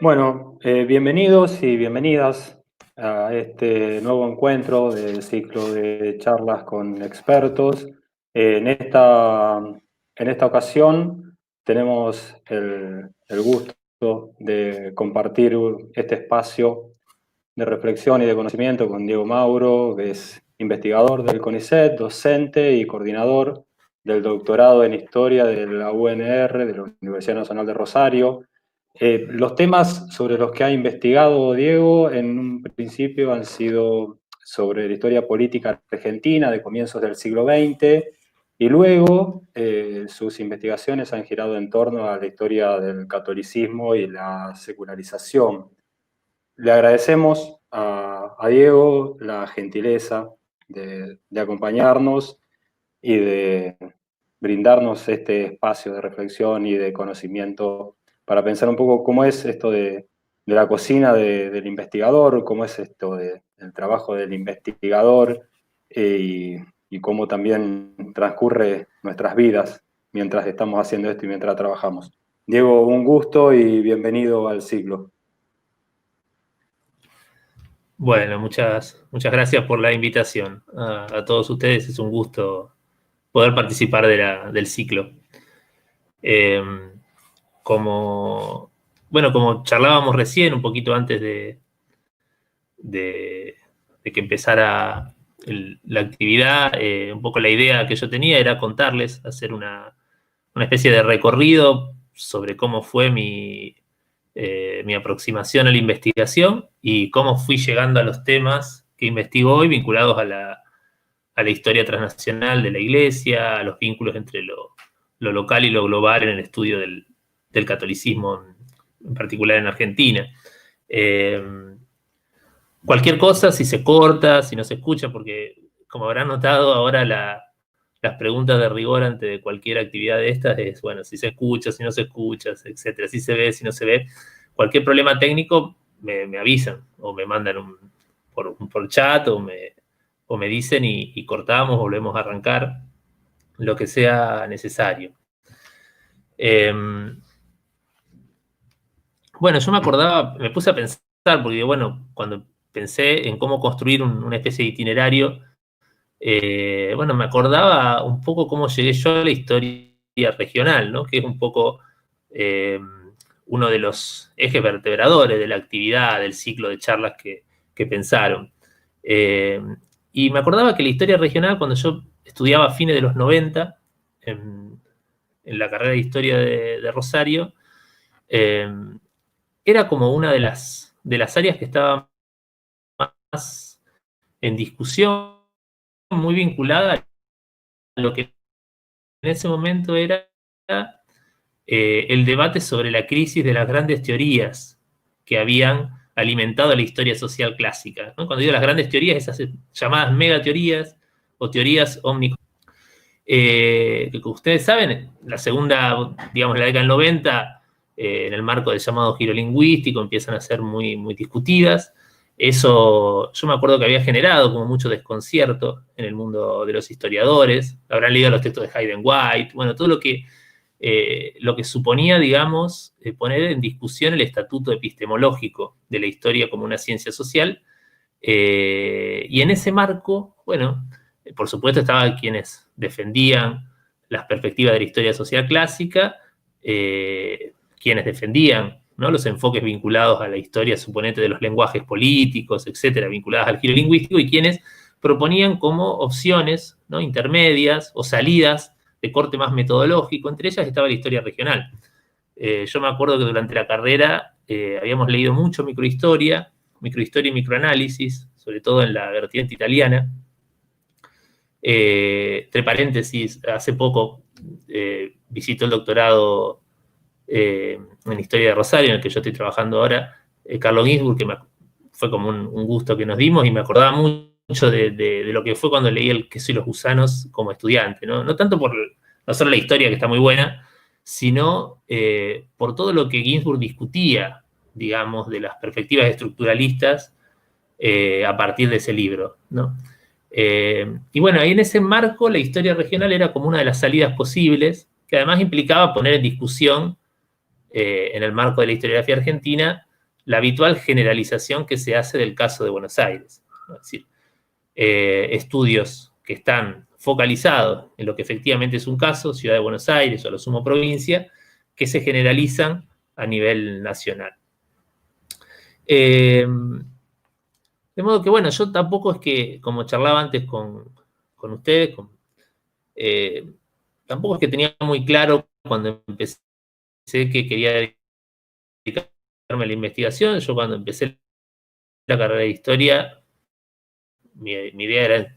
Bueno, bienvenidos y bienvenidas a este nuevo encuentro del ciclo de charlas con expertos. En esta ocasión tenemos el gusto de compartir este espacio de reflexión y de conocimiento con Diego Mauro, que es investigador del CONICET, docente y coordinador del doctorado en Historia de la UNR, de la Universidad Nacional de Rosario. Los temas sobre los que ha investigado Diego en un principio han sido sobre la historia política argentina de comienzos del siglo XX y luego sus investigaciones han girado en torno a la historia del catolicismo y la secularización. Le agradecemos a Diego la gentileza de acompañarnos y de brindarnos este espacio de reflexión y de conocimiento para pensar un poco cómo es esto de la cocina del investigador, cómo es esto del trabajo del investigador y cómo también transcurre nuestras vidas mientras estamos haciendo esto y mientras trabajamos. Diego, un gusto y bienvenido al ciclo. Bueno, muchas gracias por la invitación. A todos ustedes es un gusto poder participar del ciclo. Como charlábamos recién, un poquito antes de que empezara la actividad, un poco la idea que yo tenía era contarles, hacer una especie de recorrido sobre cómo fue mi aproximación a la investigación y cómo fui llegando a los temas que investigo hoy vinculados a la historia transnacional de la Iglesia, a los vínculos entre lo local y lo global en el estudio del catolicismo, en particular en Argentina. Cualquier cosa, si se corta, si no se escucha, porque como habrán notado ahora las preguntas de rigor ante cualquier actividad de estas es, bueno, si se escucha, si no se escucha, etcétera, si se ve, si no se ve. Cualquier problema técnico me avisan o me mandan por chat o me dicen y cortamos, volvemos a arrancar, lo que sea necesario. Bueno, yo me puse a pensar, porque bueno, cuando pensé en cómo construir una especie de itinerario, bueno, me acordaba un poco cómo llegué yo a la historia regional, ¿no? Que es un poco uno de los ejes vertebradores de la actividad, del ciclo de charlas que pensaron. Y me acordaba que la historia regional, cuando yo estudiaba a fines de los 90, en la carrera de historia de Rosario, era como una de las áreas que estaba más en discusión, muy vinculada a lo que en ese momento era el debate sobre la crisis de las grandes teorías que habían alimentado la historia social clásica, ¿no? Cuando digo las grandes teorías, esas llamadas megateorías o teorías omniconceptuales. Que como ustedes saben, la década del 90, en el marco del llamado giro lingüístico, empiezan a ser muy, muy discutidas. Eso yo me acuerdo que había generado como mucho desconcierto en el mundo de los historiadores. Habrán leído los textos de Hayden White, bueno, todo lo que suponía, digamos, poner en discusión el estatuto epistemológico de la historia como una ciencia social. Y en ese marco, bueno, por supuesto estaban quienes defendían las perspectivas de la historia social clásica, quienes defendían, ¿no?, los enfoques vinculados a la historia suponente de los lenguajes políticos, etcétera, vinculadas al giro lingüístico, y quienes proponían como opciones, ¿no?, intermedias o salidas de corte más metodológico. Entre ellas estaba la historia regional. Yo me acuerdo que durante la carrera habíamos leído mucho microhistoria y microanálisis, sobre todo en la vertiente italiana. Entre paréntesis, hace poco visitó el doctorado en Historia de Rosario, en el que yo estoy trabajando ahora, Carlo Ginzburg, que fue como un gusto que nos dimos, y me acordaba mucho de lo que fue cuando leí El queso y los gusanos como estudiante, ¿no? No tanto por no solo la historia, que está muy buena, sino por todo lo que Ginzburg discutía, digamos, de las perspectivas estructuralistas a partir de ese libro, ¿no? Y bueno, ahí en ese marco la historia regional era como una de las salidas posibles, que además implicaba poner en discusión, en el marco de la historiografía argentina, la habitual generalización que se hace del caso de Buenos Aires. Es decir, estudios que están focalizados en lo que efectivamente es un caso, Ciudad de Buenos Aires o a lo sumo provincia, que se generalizan a nivel nacional. De modo que, bueno, yo tampoco es que, como charlaba antes con ustedes, tampoco es que tenía muy claro cuando empecé que quería dedicarme a la investigación. Yo cuando empecé la carrera de historia, mi idea era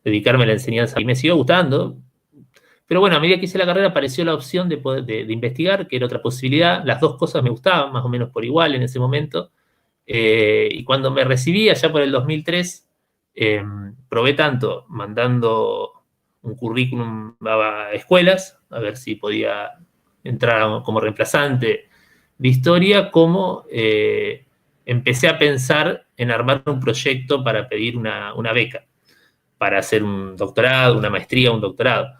dedicarme a la enseñanza y me siguió gustando. Pero bueno, a medida que hice la carrera apareció la opción de investigar, que era otra posibilidad. Las dos cosas me gustaban, más o menos por igual en ese momento. Y cuando me recibí, allá por el 2003, probé tanto mandando un currículum a escuelas, a ver si podía entrar como reemplazante de historia, como empecé a pensar en armar un proyecto para pedir una beca, para hacer un doctorado, una maestría, un doctorado.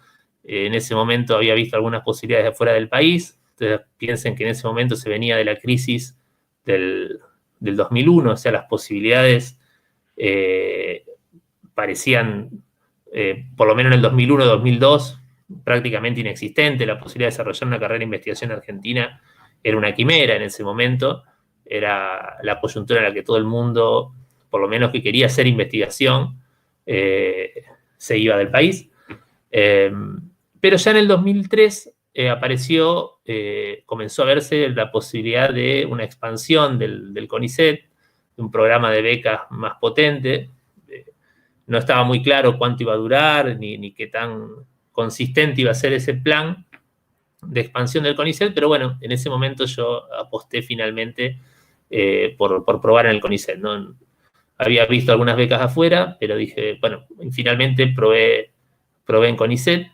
En ese momento había visto algunas posibilidades de afuera del país. Ustedes piensen que en ese momento se venía de la crisis del 2001, o sea, las posibilidades parecían, por lo menos en el 2001, 2002, prácticamente inexistente. La posibilidad de desarrollar una carrera de investigación en Argentina era una quimera en ese momento. Era la coyuntura en la que todo el mundo, por lo menos que quería hacer investigación, se iba del país. Pero ya en el 2003 comenzó a verse la posibilidad de una expansión del CONICET, de un programa de becas más potente. No estaba muy claro cuánto iba a durar, ni qué tan consistente iba a ser ese plan de expansión del CONICET, pero bueno, en ese momento yo aposté finalmente por probar en el CONICET, ¿no? Había visto algunas becas afuera, pero dije, bueno, finalmente probé en CONICET,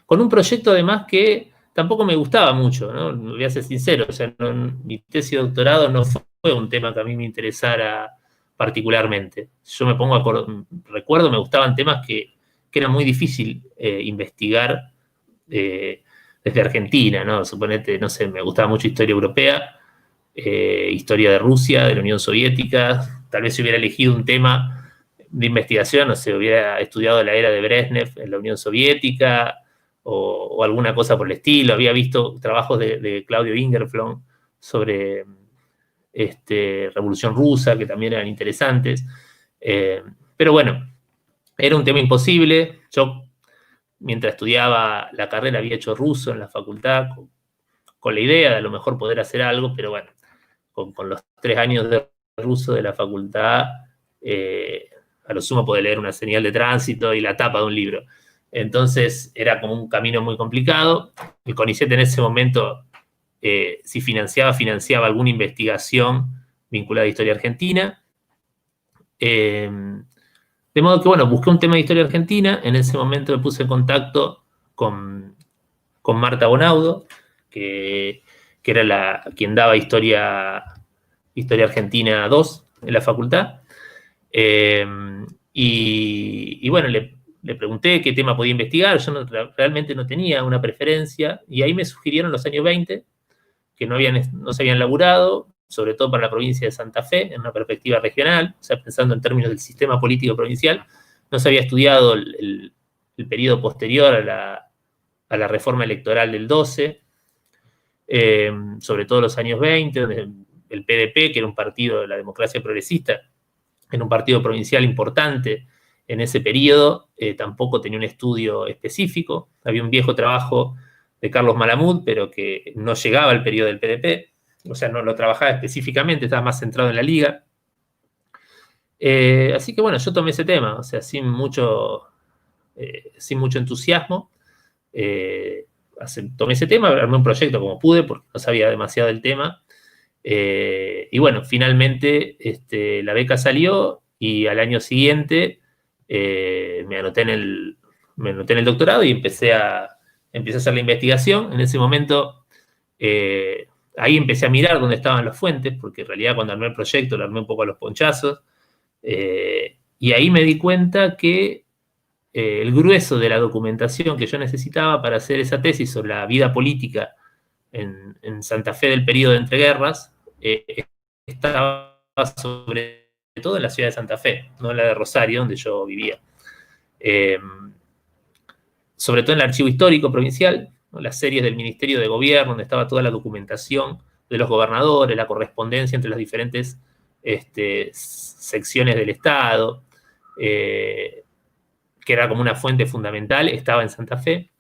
con un proyecto además que tampoco me gustaba mucho, ¿no? Voy a ser sincero, o sea, mi tesis de doctorado no fue un tema que a mí me interesara particularmente. Yo recuerdo, me gustaban temas que era muy difícil investigar desde Argentina, ¿no? Suponete, no sé, me gustaba mucho historia europea, historia de Rusia, de la Unión Soviética. Tal vez si hubiera elegido un tema de investigación, no sé, hubiera estudiado la era de Brezhnev en la Unión Soviética o alguna cosa por el estilo. Había visto trabajos de Claudio Ingerflon sobre Revolución Rusa, que también eran interesantes. Pero bueno, era un tema imposible. Yo, mientras estudiaba la carrera, había hecho ruso en la facultad, con la idea de a lo mejor poder hacer algo, pero bueno, con los 3 años de ruso de la facultad, a lo sumo poder leer una señal de tránsito y la tapa de un libro. Entonces era como un camino muy complicado. El CONICET en ese momento, si financiaba alguna investigación vinculada a historia argentina. De modo que, bueno, busqué un tema de historia argentina. En ese momento me puse en contacto con Marta Bonaudo, que era quien daba historia argentina 2 en la facultad. Y bueno, le pregunté qué tema podía investigar. Yo realmente no tenía una preferencia, y ahí me sugirieron los años 20, que no se habían laburado, sobre todo para la provincia de Santa Fe, en una perspectiva regional, o sea, pensando en términos del sistema político provincial. No se había estudiado el periodo posterior a la reforma electoral del 12, sobre todo los años 20, donde el PDP, que era un partido de la democracia progresista, era un partido provincial importante en ese periodo, tampoco tenía un estudio específico. Había un viejo trabajo de Carlos Malamud, pero que no llegaba al periodo del PDP, o sea, no lo trabajaba específicamente, estaba más centrado en la Liga. Así que bueno, yo tomé ese tema, o sea, sin mucho entusiasmo. Tomé ese tema, armé un proyecto como pude, porque no sabía demasiado del tema. Y bueno, finalmente la beca salió, y al año siguiente me anoté en el doctorado y empecé a hacer la investigación. En ese momento, ahí empecé a mirar dónde estaban las fuentes, porque en realidad cuando armé el proyecto lo armé un poco a los ponchazos. Y ahí me di cuenta que el grueso de la documentación que yo necesitaba para hacer esa tesis sobre la vida política en Santa Fe del periodo de entreguerras estaba sobre todo en la ciudad de Santa Fe, no en la de Rosario, donde yo vivía. Sobre todo en el Archivo Histórico Provincial, ¿no? Las series del Ministerio de Gobierno, donde estaba toda la documentación de los gobernadores, la correspondencia entre las diferentes secciones del Estado, que era como una fuente fundamental, estaba en Santa Fe.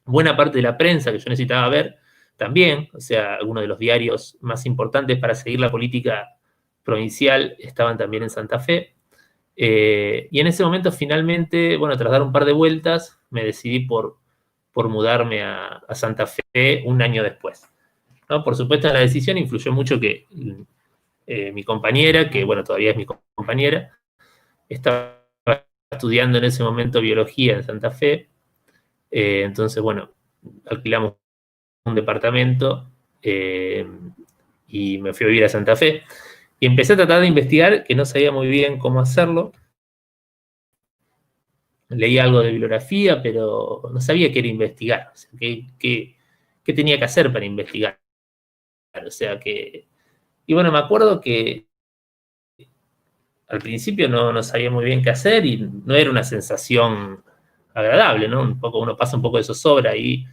Buena parte de la prensa que yo necesitaba ver también, o sea, algunos de los diarios más importantes para seguir la política provincial estaban también en Santa Fe. Y en ese momento, finalmente, bueno, tras dar un par de vueltas, me decidí por mudarme a Santa Fe un año después, ¿no? Por supuesto, en la decisión influyó mucho que mi compañera, que bueno, todavía es mi compañera, estaba estudiando en ese momento biología en Santa Fe. Entonces, bueno, alquilamos un departamento y me fui a vivir a Santa Fe. Y empecé a tratar de investigar, que no sabía muy bien cómo hacerlo. Leí algo de bibliografía, pero no sabía qué era investigar. O sea, qué tenía que hacer para investigar. O sea, que... Y bueno, me acuerdo que al principio no sabía muy bien qué hacer y no era una sensación agradable, ¿no? Un poco, uno pasa un poco de zozobra y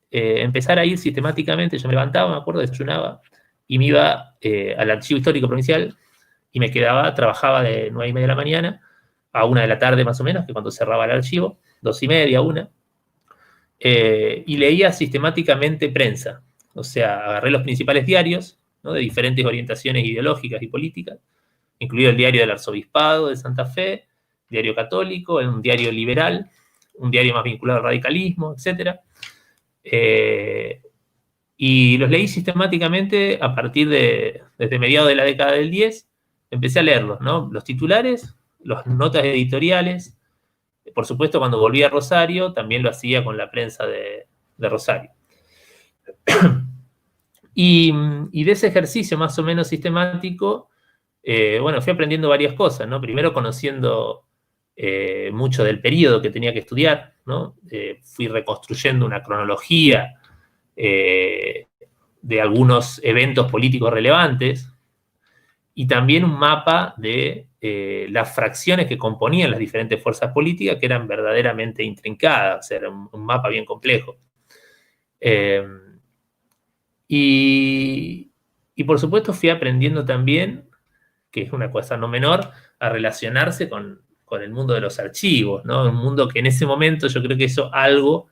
empezar a ir sistemáticamente. Yo me levantaba, me acuerdo, desayunaba y me iba al Archivo Histórico Provincial y me quedaba, trabajaba de 9:30 de la mañana a 1 de la tarde más o menos, que cuando cerraba el archivo, 2:30, 1, y leía sistemáticamente prensa. O sea, agarré los principales diarios, ¿no? De diferentes orientaciones ideológicas y políticas, incluido el diario del Arzobispado de Santa Fe, diario católico, un diario liberal, un diario más vinculado al radicalismo, etc. Y los leí sistemáticamente a partir desde mediados de la década del 10, empecé a leerlos, ¿no? Los titulares, las notas editoriales. Por supuesto, cuando volví a Rosario, también lo hacía con la prensa de Rosario. Y de ese ejercicio más o menos sistemático, bueno, fui aprendiendo varias cosas, ¿no? Primero conociendo mucho del periodo que tenía que estudiar, ¿no? Fui reconstruyendo una cronología de algunos eventos políticos relevantes y también un mapa de las fracciones que componían las diferentes fuerzas políticas, que eran verdaderamente intrincadas, o sea, era un mapa bien complejo. Y por supuesto fui aprendiendo también, que es una cosa no menor, a relacionarse con el mundo de los archivos, ¿no? Un mundo que en ese momento yo creo que eso algo,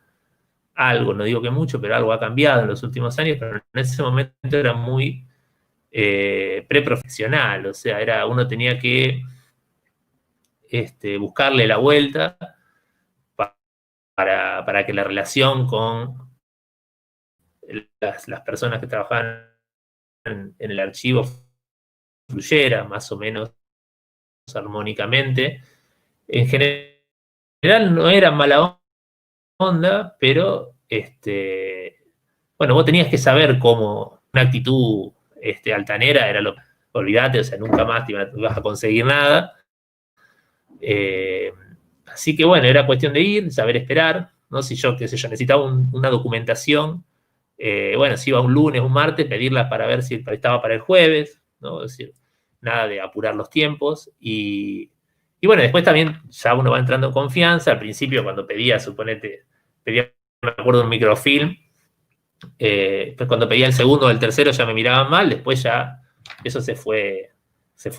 no digo que mucho, pero algo ha cambiado en los últimos años, pero en ese momento era muy preprofesional, o sea, uno tenía que buscarle la vuelta para que la relación con las personas que trabajaban en el archivo fluyera más o menos armónicamente. En general no era mala onda, pero bueno, vos tenías que saber cómo una actitud altanera era olvídate, o sea, nunca más te ibas a conseguir nada. Así que bueno, era cuestión de ir, saber esperar, ¿no? Si yo, qué sé yo, necesitaba una documentación, bueno, si iba un lunes, un martes, pedirla para ver si estaba para el jueves, ¿no? Es decir, nada de apurar los tiempos. Y bueno, después también ya uno va entrando en confianza. Al principio, cuando pedía, me acuerdo, un microfilm, pues cuando pedía el segundo o el tercero ya me miraban mal, después ya eso se fue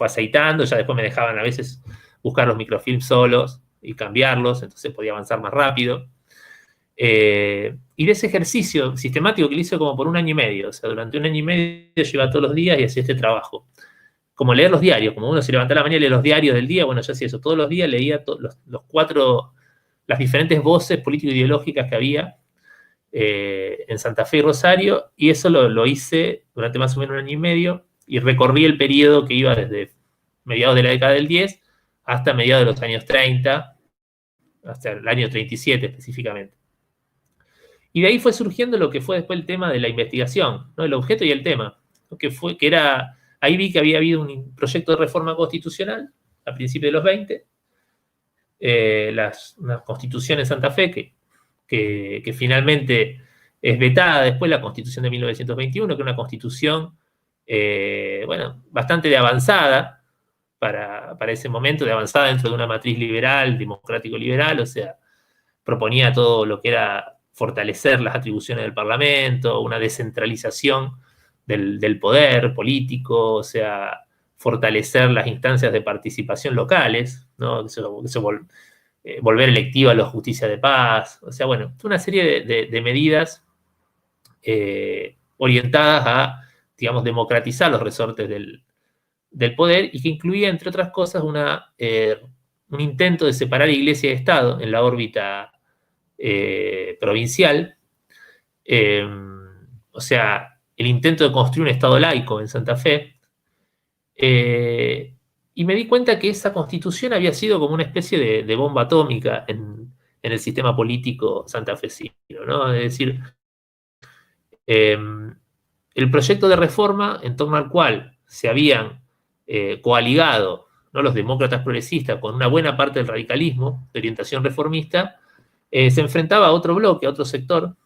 aceitando, ya después me dejaban a veces buscar los microfilms solos y cambiarlos, entonces podía avanzar más rápido. Y de ese ejercicio sistemático que lo hice como por 1 año y medio, o sea, durante 1 año y medio yo iba todos los días y hacía este trabajo. Como leer los diarios, como uno se levanta a la mañana y lee los diarios del día, bueno, yo hacía eso, todos los días leía las diferentes voces político-ideológicas que había en Santa Fe y Rosario, y eso lo hice durante más o menos 1 año y medio, y recorrí el periodo que iba desde mediados de la década del 10 hasta mediados de los años 30, hasta el año 37 específicamente. Y de ahí fue surgiendo lo que fue después el tema de la investigación, ¿no? El objeto y el tema, ahí vi que había habido un proyecto de reforma constitucional a principios de los 20, una constitución en Santa Fe que finalmente Es vetada después la Constitución de 1921, que es una constitución, bueno, bastante de avanzada para ese momento, de avanzada dentro de una matriz liberal, democrático-liberal, o sea, proponía todo lo que era fortalecer las atribuciones del Parlamento, una descentralización del poder político, o sea, fortalecer las instancias de participación locales, ¿no? Volver electiva la justicia de paz, o sea, bueno, una serie de medidas orientadas a, digamos, democratizar los resortes del poder y que incluía, entre otras cosas, un intento de separar Iglesia y Estado en la órbita provincial, o sea, el intento de construir un Estado laico en Santa Fe, y me di cuenta que esa constitución había sido como una especie de bomba atómica en el sistema político santafesino, ¿no? Es decir, el proyecto de reforma en torno al cual se habían coaligado, ¿no?, los demócratas progresistas con una buena parte del radicalismo de orientación reformista, se enfrentaba a otro bloque, a otro sector,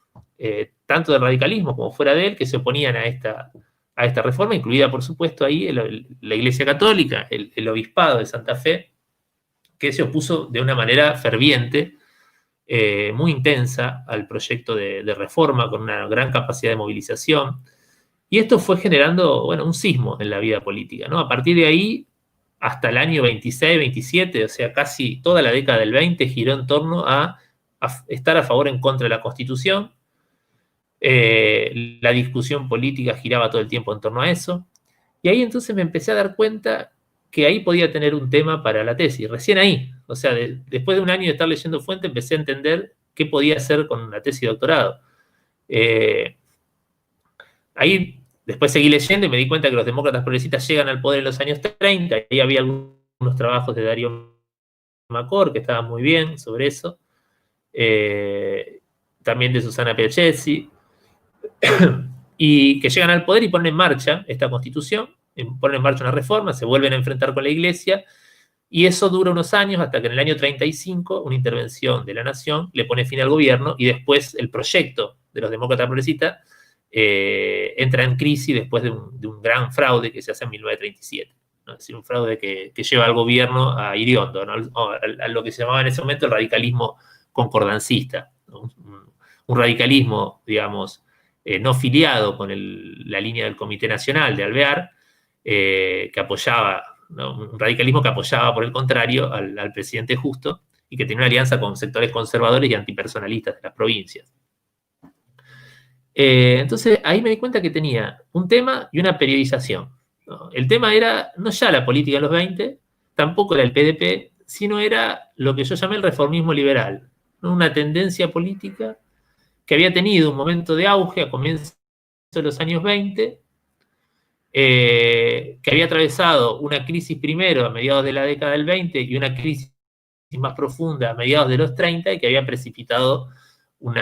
tanto del radicalismo como fuera de él, que se oponían a esta reforma, incluida, por supuesto, ahí la Iglesia Católica, el Obispado de Santa Fe, que se opuso de una manera ferviente, muy intensa, al proyecto de reforma, con una gran capacidad de movilización. Y esto fue generando, bueno, un sismo en la vida política, ¿no? A partir de ahí, hasta el año 26, 27, o sea, casi toda la década del 20 giró en torno a estar a favor o en contra de la Constitución. La discusión política giraba todo el tiempo en torno a eso. Y ahí entonces me empecé a dar cuenta que ahí podía tener un tema para la tesis. Recién ahí, o sea, después de un año de estar leyendo fuentes, empecé a entender qué podía hacer con la tesis de doctorado. Ahí después seguí leyendo y me di cuenta que los demócratas progresistas llegan al poder en los años 30. Ahí había algunos trabajos de Darío Macor que estaban muy bien sobre eso. También de Susana Piaccesi. Y que llegan al poder y ponen en marcha esta constitución, ponen en marcha una reforma, se vuelven a enfrentar con la Iglesia, y eso dura unos años hasta que en el año 35 una intervención de la Nación le pone fin al gobierno y después el proyecto de los demócratas progresistas entra en crisis después de un gran fraude que se hace en 1937. ¿no? Es decir, un fraude que lleva al gobierno a Iriondo, ¿no? a lo que se llamaba en ese momento el radicalismo concordancista, ¿no? un radicalismo, digamos, no filiado con la línea del Comité Nacional de Alvear, que apoyaba, ¿no? un radicalismo que apoyaba, por el contrario, al presidente Justo y que tenía una alianza con sectores conservadores y antipersonalistas de las provincias. Entonces, ahí me di cuenta que tenía un tema y una periodización, ¿no? El tema era no ya la política de los 20, tampoco era el PDP, sino era lo que yo llamé el reformismo liberal, ¿no? Una tendencia política que había tenido un momento de auge a comienzos de los años 20, que había atravesado una crisis primero a mediados de la década del 20 y una crisis más profunda a mediados de los 30 y que había precipitado un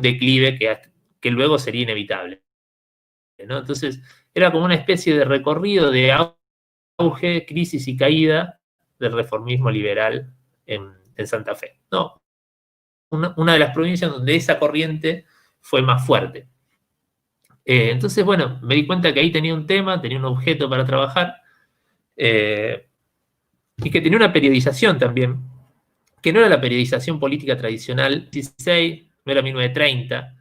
declive que luego sería inevitable, ¿no? Entonces, era como una especie de recorrido de auge, crisis y caída del reformismo liberal en Santa Fe. No, una de las provincias donde esa corriente fue más fuerte. Entonces, bueno, me di cuenta que ahí tenía un tema, tenía un objeto para trabajar, y que tenía una periodización también, que no era la periodización política tradicional, 16, no era 1930,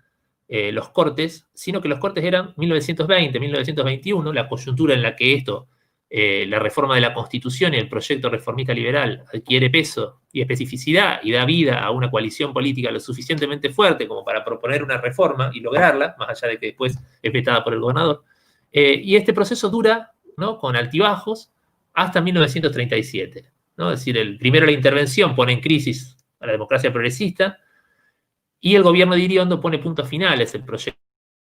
los cortes, sino que los cortes eran 1920, 1921, la coyuntura en la que la reforma de la Constitución y el proyecto reformista liberal adquiere peso y especificidad y da vida a una coalición política lo suficientemente fuerte como para proponer una reforma y lograrla, más allá de que después es vetada por el gobernador. Y este proceso dura, ¿no?, con altibajos hasta 1937. ¿no? Es decir, primero la intervención pone en crisis a la democracia progresista y el gobierno de Iriondo pone punto final a ese proyecto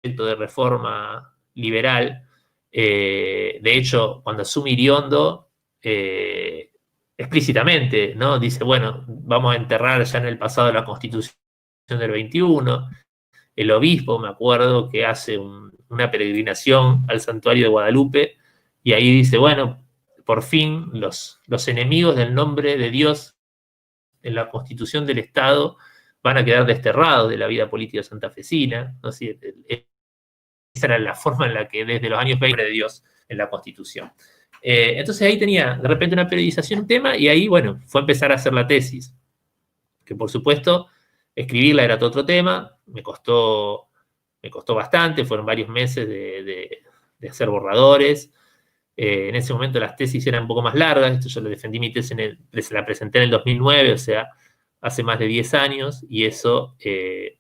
de reforma liberal. De hecho, cuando asume Iriondo, explícitamente, ¿no?, dice, bueno, vamos a enterrar ya en el pasado la Constitución del 21. El obispo, me acuerdo, que hace una peregrinación al santuario de Guadalupe y ahí dice, bueno, por fin los enemigos del nombre de Dios en la Constitución del Estado van a quedar desterrados de la vida política santafesina, ¿no? Sí, esa era la forma en la que desde los años 20 de Dios en la Constitución. Entonces ahí tenía de repente una periodización, un tema, y ahí, bueno, fue a empezar a hacer la tesis, que por supuesto escribirla era todo otro tema, me costó bastante, fueron varios meses de hacer borradores. En ese momento las tesis eran un poco más largas, esto yo le defendí mi tesis, la presenté en el 2009, o sea, hace más de 10 años, y eso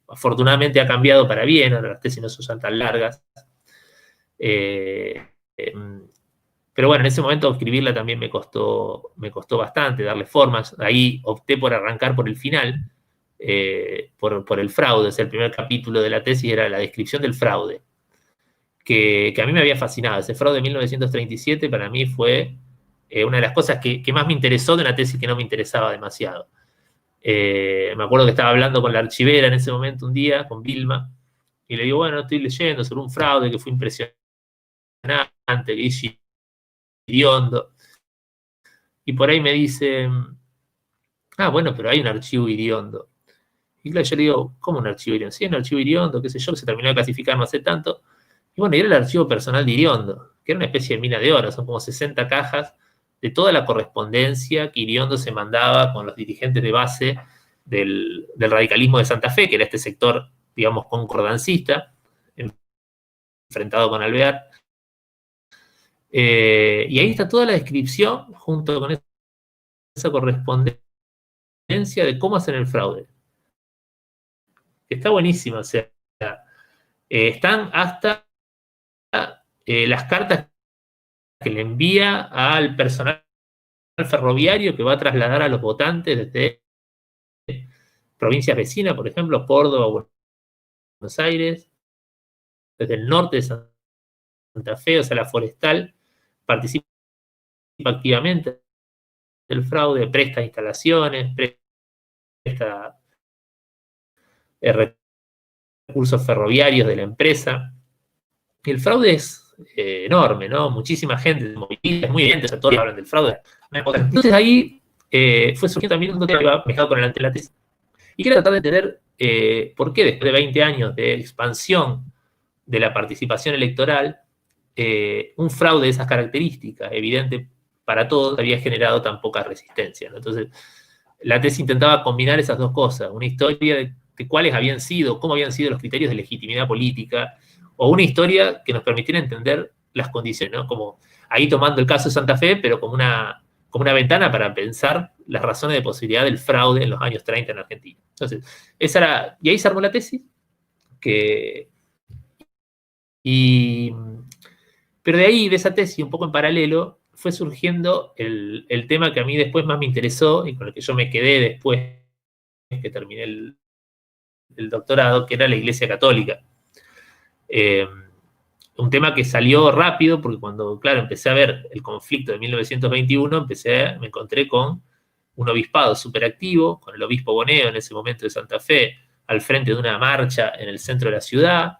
afortunadamente ha cambiado para bien, ahora las tesis no son tan largas. Pero bueno, en ese momento escribirla también me costó bastante, darle formas. Ahí opté por arrancar por el final, por el fraude. O sea, el primer capítulo de la tesis era la descripción del fraude, que a mí me había fascinado. Ese fraude de 1937 para mí fue una de las cosas que más me interesó de una tesis que no me interesaba demasiado. Me acuerdo que estaba hablando con la archivera en ese momento un día, con Vilma, y le digo, bueno, estoy leyendo sobre un fraude que fue impresionante, que hizo Iriondo. Y por ahí me dice, bueno, pero hay un archivo Iriondo. Y claro, yo le digo, ¿cómo un archivo Iriondo? Sí, un archivo Iriondo, qué sé yo, que se terminó de clasificar no hace tanto. Y bueno, y era el archivo personal de Iriondo, que era una especie de mina de oro, son como 60 cajas de toda la correspondencia que Iriondo se mandaba con los dirigentes de base del radicalismo de Santa Fe, que era este sector, digamos, concordancista, enfrentado con Alvear. Y ahí está toda la descripción, junto con esa correspondencia de cómo hacer el fraude. Está buenísima, o sea, están hasta las cartas que le envía al personal ferroviario que va a trasladar a los votantes desde provincias vecinas, por ejemplo, Córdoba, Buenos Aires, desde el norte de Santa Fe, o sea, la forestal, participa activamente del fraude, presta instalaciones, presta recursos ferroviarios de la empresa. Y el fraude es enorme, ¿no? Muchísima gente se moviliza, es muy evidente, o sea, todos hablan del fraude. Entonces ahí fue surgiendo también un tema que va mezclado con el antelatesis. Y quiero tratar de entender por qué después de 20 años de expansión de la participación electoral, un fraude de esas características, evidente para todos, había generado tan poca resistencia, ¿no? Entonces, la tesis intentaba combinar esas dos cosas, una historia de cuáles habían sido, cómo habían sido los criterios de legitimidad política, o una historia que nos permitiera entender las condiciones, ¿no? Como ahí tomando el caso de Santa Fe, pero como una ventana para pensar las razones de posibilidad del fraude en los años 30 en Argentina. Entonces, y ahí se armó la tesis, pero de ahí, de esa tesis, un poco en paralelo, fue surgiendo el tema que a mí después más me interesó y con el que yo me quedé después que terminé el doctorado, que era la Iglesia Católica. Un tema que salió rápido porque cuando, claro, empecé a ver el conflicto de 1921, me encontré con un obispado súper activo, con el obispo Boneo en ese momento de Santa Fe, al frente de una marcha en el centro de la ciudad,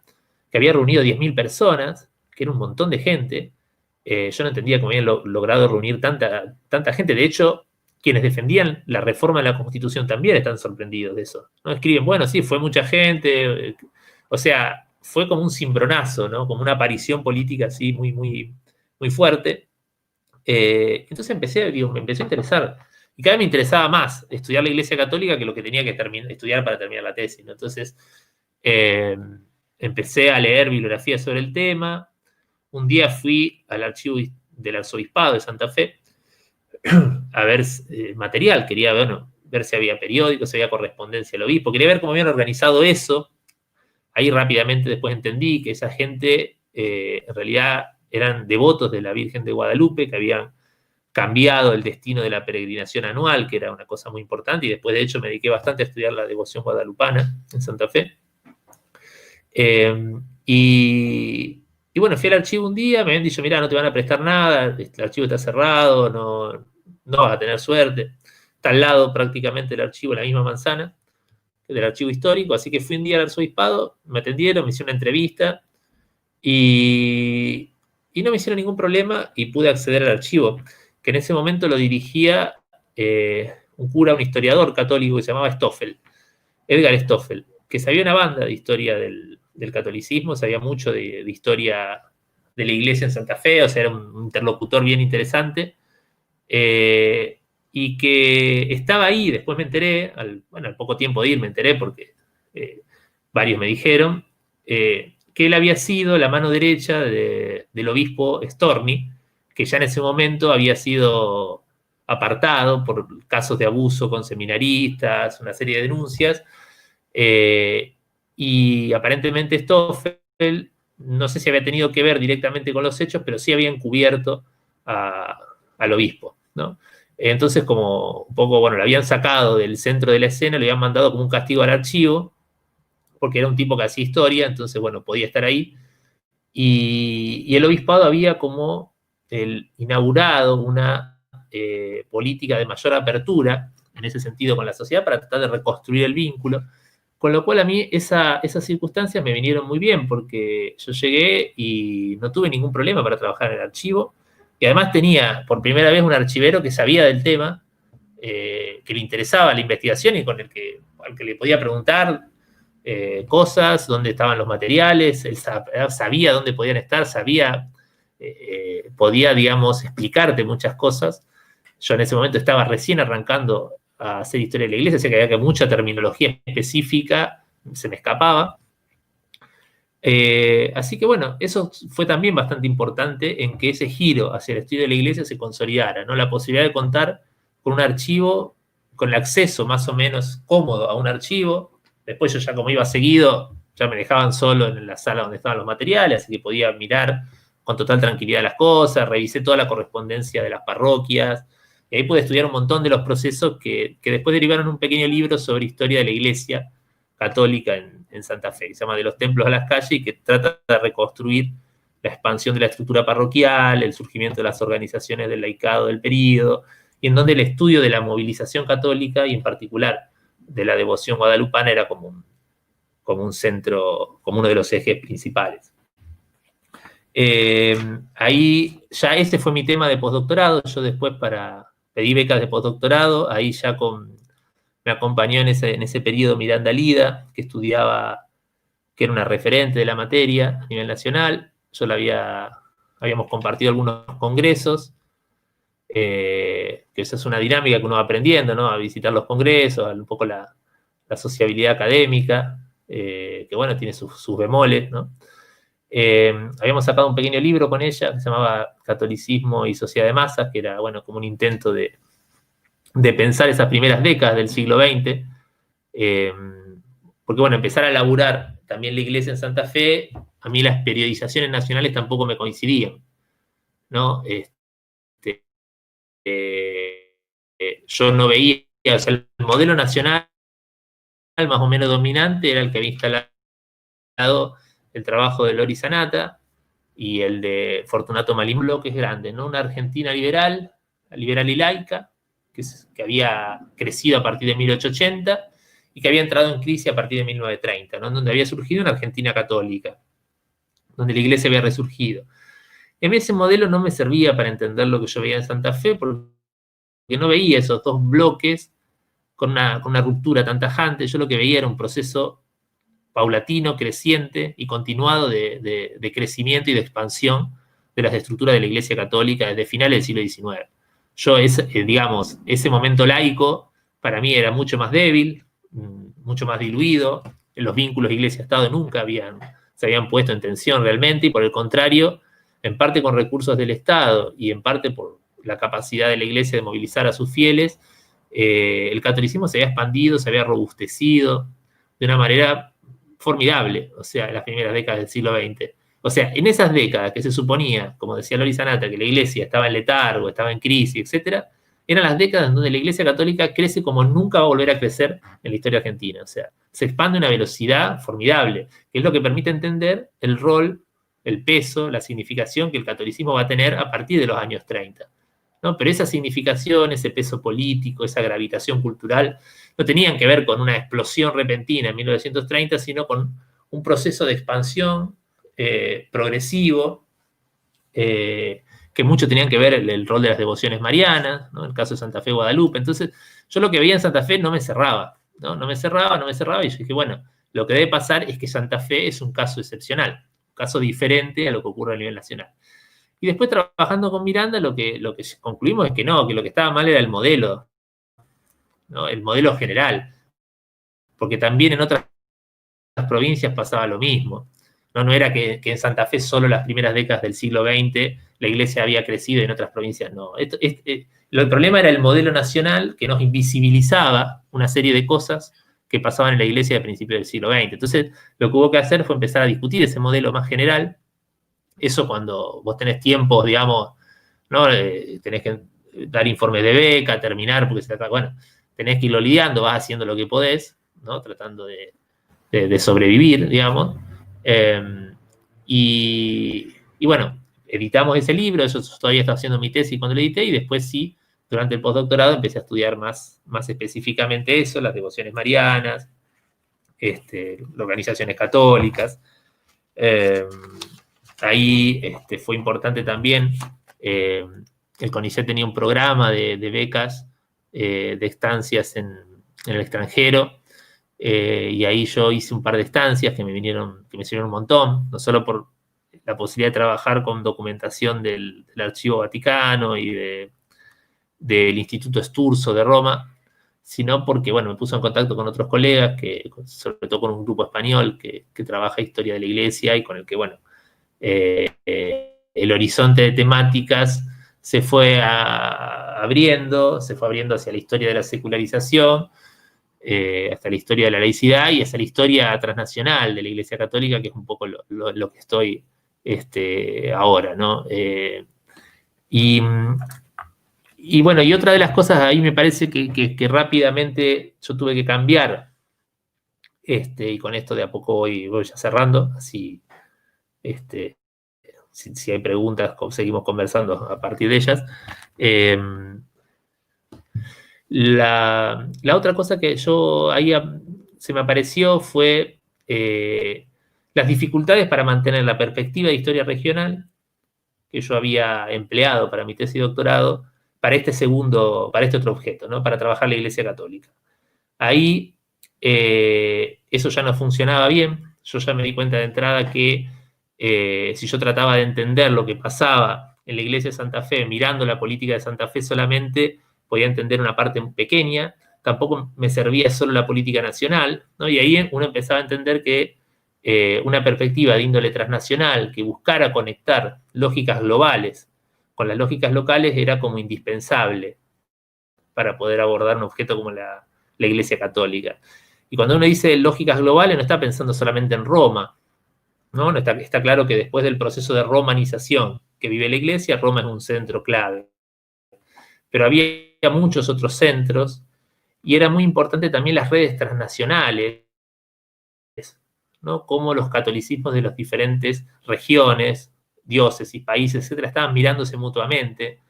que había reunido 10.000 personas, que era un montón de gente. Yo no entendía cómo habían logrado reunir tanta gente. De hecho, quienes defendían la reforma de la Constitución también están sorprendidos de eso, ¿no? Escriben, bueno, sí, fue mucha gente, o sea, fue como un cimbronazo, ¿no? Como una aparición política así muy, muy, muy fuerte. Entonces me empezó a interesar. Y cada vez me interesaba más estudiar la Iglesia Católica que lo que tenía que estudiar para terminar la tesis, ¿no? Entonces, empecé a leer bibliografía sobre el tema. Un día fui al archivo del Arzobispado de Santa Fe a ver material. Quería ver si había periódicos, si había correspondencia al obispo. Quería ver cómo habían organizado eso. Ahí rápidamente después entendí que esa gente en realidad eran devotos de la Virgen de Guadalupe, que habían cambiado el destino de la peregrinación anual, que era una cosa muy importante, y después de hecho me dediqué bastante a estudiar la devoción guadalupana en Santa Fe. Y bueno, fui al archivo un día, me habían dicho, mirá, no te van a prestar nada, el archivo está cerrado, no vas a tener suerte. Está al lado prácticamente del archivo, en la misma manzana, del archivo histórico, así que fui un día al arzobispado, me atendieron, me hicieron una entrevista y no me hicieron ningún problema y pude acceder al archivo, que en ese momento lo dirigía un cura, un historiador católico que se llamaba Stoffel. Edgar Stoffel, que sabía una banda de historia del catolicismo, sabía mucho de historia de la iglesia en Santa Fe, o sea, era un interlocutor bien interesante, y que estaba ahí. Después me enteré, al poco tiempo de ir me enteré porque varios me dijeron, que él había sido la mano derecha del obispo Storni, que ya en ese momento había sido apartado por casos de abuso con seminaristas, una serie de denuncias, y aparentemente Stoffel, no sé si había tenido que ver directamente con los hechos, pero sí había encubierto al obispo, ¿no? Entonces, como un poco, bueno, lo habían sacado del centro de la escena, lo habían mandado como un castigo al archivo, porque era un tipo que hacía historia, entonces, bueno, podía estar ahí. Y el obispado había como inaugurado una política de mayor apertura, en ese sentido, con la sociedad, para tratar de reconstruir el vínculo. Con lo cual a mí esas circunstancias me vinieron muy bien, porque yo llegué y no tuve ningún problema para trabajar en el archivo, y además tenía por primera vez un archivero que sabía del tema, que le interesaba la investigación y al que le podía preguntar cosas, dónde estaban los materiales, él sabía dónde podían estar, podía, digamos, explicarte muchas cosas. Yo en ese momento estaba recién arrancando a hacer historia de la iglesia, así que había mucha terminología específica se me escapaba. Así que bueno, eso fue también bastante importante en que ese giro hacia el estudio de la iglesia se consolidara, ¿no? La posibilidad de contar con un archivo, con el acceso más o menos cómodo a un archivo. Después yo ya, como iba seguido, ya me dejaban solo en la sala donde estaban los materiales, así que podía mirar con total tranquilidad las cosas. Revisé toda la correspondencia de las parroquias, y ahí pude estudiar un montón de los procesos que después derivaron un pequeño libro sobre historia de la iglesia católica en Santa Fe, que se llama De los templos a las calles, y que trata de reconstruir la expansión de la estructura parroquial, el surgimiento de las organizaciones del laicado del período, y en donde el estudio de la movilización católica, y en particular de la devoción guadalupana, era como un centro, como uno de los ejes principales. Ahí ya ese fue mi tema de postdoctorado. Yo después pedí becas de postdoctorado, ahí ya me acompañó en ese periodo Miranda Lida, que era una referente de la materia a nivel nacional. Habíamos compartido algunos congresos, que esa es una dinámica que uno va aprendiendo, ¿no? A visitar los congresos, un poco la sociabilidad académica, que bueno, tiene sus bemoles, ¿no? Habíamos sacado un pequeño libro con ella que se llamaba Catolicismo y Sociedad de Masas, que era, bueno, como un intento de pensar esas primeras décadas del siglo XX, porque, bueno, empezar a laburar también la iglesia en Santa Fe, a mí las periodizaciones nacionales tampoco me coincidían, ¿no? Yo no veía, o sea, el modelo nacional más o menos dominante era el que había instalado el trabajo de Lori Sanata y el de Fortunato Malim, bloques grandes, ¿no? Una Argentina liberal y laica, que había crecido a partir de 1880 y que había entrado en crisis a partir de 1930, ¿no? Donde había surgido una Argentina católica, donde la iglesia había resurgido. En ese modelo no me servía para entender lo que yo veía en Santa Fe, porque no veía esos dos bloques con una ruptura tan tajante. Yo lo que veía era un proceso paulatino, creciente y continuado de crecimiento y de expansión de las estructuras de la Iglesia Católica desde finales del siglo XIX. Yo, digamos, ese momento laico para mí era mucho más débil, mucho más diluido. Los vínculos Iglesia-Estado nunca se habían puesto en tensión realmente, y por el contrario, en parte con recursos del Estado y en parte por la capacidad de la Iglesia de movilizar a sus fieles, el catolicismo se había expandido, se había robustecido de una manera formidable, o sea, en las primeras décadas del siglo XX. O sea, en esas décadas que se suponía, como decía Lori Sanata, que la iglesia estaba en letargo, estaba en crisis, etc., eran las décadas en donde la iglesia católica crece como nunca va a volver a crecer en la historia argentina. O sea, se expande a una velocidad formidable, que es lo que permite entender el rol, el peso, la significación que el catolicismo va a tener a partir de los años 30. ¿No? Pero esa significación, ese peso político, esa gravitación cultural, no tenían que ver con una explosión repentina en 1930, sino con un proceso de expansión progresivo, que mucho tenían que ver el rol de las devociones marianas, ¿no? El caso de Santa Fe Guadalupe. Entonces, yo lo que veía en Santa Fe no me cerraba. ¿no? No me cerraba, y yo dije, bueno, lo que debe pasar es que Santa Fe es un caso excepcional, un caso diferente a lo que ocurre a nivel nacional. Y después trabajando con Miranda, lo que concluimos es que no, que lo que estaba mal era el modelo, ¿no? El modelo general, porque también en otras provincias pasaba lo mismo. No era que en Santa Fe solo las primeras décadas del siglo XX la iglesia había crecido y en otras provincias no. El problema era el modelo nacional que nos invisibilizaba una serie de cosas que pasaban en la iglesia de principios del siglo XX. Entonces, lo que hubo que hacer fue empezar a discutir ese modelo más general. Eso cuando vos tenés tiempos, digamos, ¿no? Tenés que dar informes de beca, terminar, porque bueno, tenés que irlo lidiando, vas haciendo lo que podés, ¿no? Tratando de sobrevivir, digamos. Y bueno, editamos ese libro, yo todavía estaba haciendo mi tesis cuando lo edité, y después sí, durante el postdoctorado empecé a estudiar más específicamente eso, las devociones marianas, organizaciones católicas. Ahí fue importante también, el CONICET tenía un programa de becas, de estancias en el extranjero, y ahí yo hice un par de estancias que me sirvieron un montón, no solo por la posibilidad de trabajar con documentación del Archivo Vaticano y del Instituto Sturzo de Roma, sino porque, bueno, me puso en contacto con otros colegas, sobre todo con un grupo español que trabaja historia de la Iglesia y con el que, bueno, el horizonte de temáticas se fue abriendo hacia la historia de la secularización, hasta la historia de la laicidad y hasta la historia transnacional de la Iglesia Católica, que es un poco lo que estoy ahora, ¿no? Y bueno, y otra de las cosas ahí me parece que rápidamente yo tuve que cambiar, y con esto de a poco voy ya cerrando, así, si hay preguntas, seguimos conversando a partir de ellas. La otra cosa que yo ahí se me apareció fue las dificultades para mantener la perspectiva de historia regional que yo había empleado para mi tesis de doctorado para este otro objeto, ¿no? Para trabajar la Iglesia Católica. Ahí eso ya no funcionaba bien. Yo ya me di cuenta de entrada que si yo trataba de entender lo que pasaba en la Iglesia de Santa Fe, mirando la política de Santa Fe solamente, podía entender una parte pequeña, tampoco me servía solo la política nacional, ¿no? Y ahí uno empezaba a entender que una perspectiva de índole transnacional que buscara conectar lógicas globales con las lógicas locales era como indispensable para poder abordar un objeto como la Iglesia Católica. Y cuando uno dice lógicas globales, no está pensando solamente en Roma, ¿no? Está claro que después del proceso de romanización que vive la Iglesia, Roma es un centro clave. Pero había muchos otros centros y era muy importante también las redes transnacionales, ¿no? Cómo los catolicismos de las diferentes regiones, diócesis, países, etcétera, estaban mirándose mutuamente.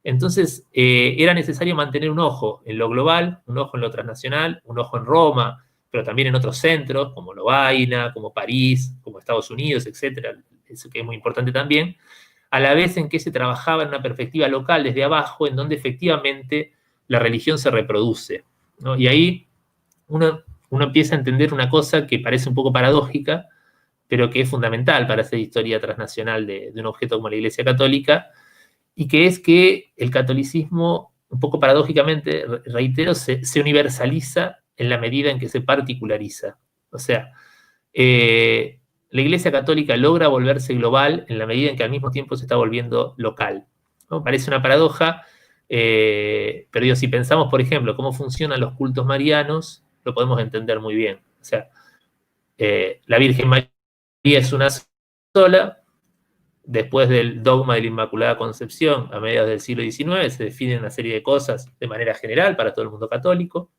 Entonces, era necesario mantener un ojo en lo global, un ojo en lo transnacional, un ojo en Roma, pero también en otros centros, como Lovaina, como París, como Estados Unidos, etcétera, eso que es muy importante también, a la vez en que se trabajaba en una perspectiva local desde abajo, en donde efectivamente la religión se reproduce, ¿no? Y ahí uno empieza a entender una cosa que parece un poco paradójica, pero que es fundamental para hacer historia transnacional de un objeto como la Iglesia Católica, y que es que el catolicismo, un poco paradójicamente, reitero, se universaliza en la medida en que se particulariza. O sea, la Iglesia Católica logra volverse global en la medida en que al mismo tiempo se está volviendo local, ¿no? Parece una paradoja, pero digo, si pensamos, por ejemplo, cómo funcionan los cultos marianos, lo podemos entender muy bien. O sea, la Virgen María es una sola. Después del dogma de la Inmaculada Concepción, a mediados del siglo XIX, se definen una serie de cosas de manera general para todo el mundo católico,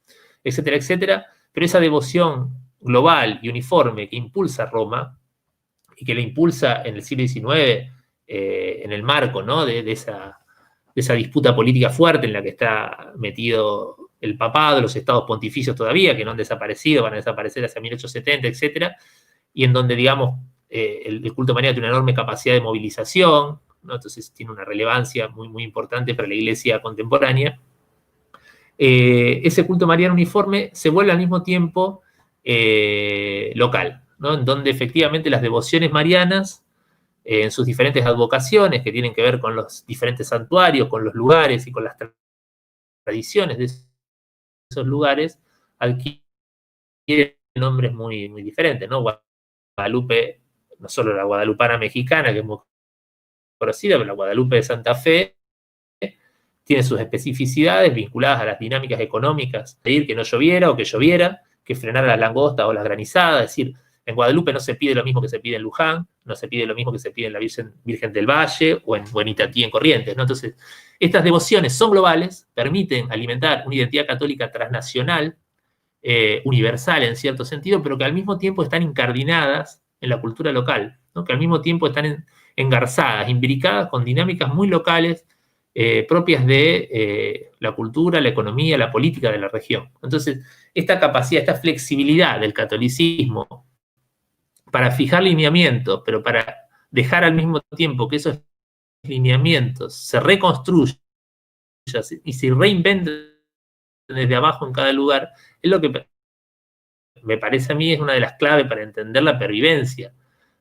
etcétera, etcétera. Pero esa devoción global y uniforme que impulsa Roma, y que la impulsa en el siglo XIX, en el marco, ¿no? de esa disputa política fuerte en la que está metido el papado, los estados pontificios todavía, que no han desaparecido, van a desaparecer hacia 1870, etcétera, y en donde, digamos, el culto mariano tiene una enorme capacidad de movilización, ¿no? Entonces tiene una relevancia muy, muy importante para la Iglesia contemporánea. ese culto mariano uniforme se vuelve al mismo tiempo local, ¿no? En donde efectivamente las devociones marianas, en sus diferentes advocaciones, que tienen que ver con los diferentes santuarios, con los lugares y con las tradiciones de esos lugares, adquieren nombres muy, muy diferentes, ¿no? Guadalupe, no solo la guadalupana mexicana, que es muy conocida, pero la Guadalupe de Santa Fe tiene sus especificidades vinculadas a las dinámicas económicas, pedir que no lloviera o que lloviera, que frenara las langostas o las granizadas, es decir, en Guadalupe no se pide lo mismo que se pide en Luján, no se pide lo mismo que se pide en la Virgen del Valle o en Itatí, en Corrientes, ¿no? Entonces, estas devociones son globales, permiten alimentar una identidad católica transnacional, universal en cierto sentido, pero que al mismo tiempo están incardinadas en la cultura local, ¿no? Que al mismo tiempo están engarzadas, imbricadas con dinámicas muy locales, propias de la cultura, la economía, la política de la región. Entonces, esta capacidad, esta flexibilidad del catolicismo para fijar lineamientos, pero para dejar al mismo tiempo que esos lineamientos se reconstruyan y se reinventen desde abajo en cada lugar, es lo que me parece a mí es una de las claves para entender la pervivencia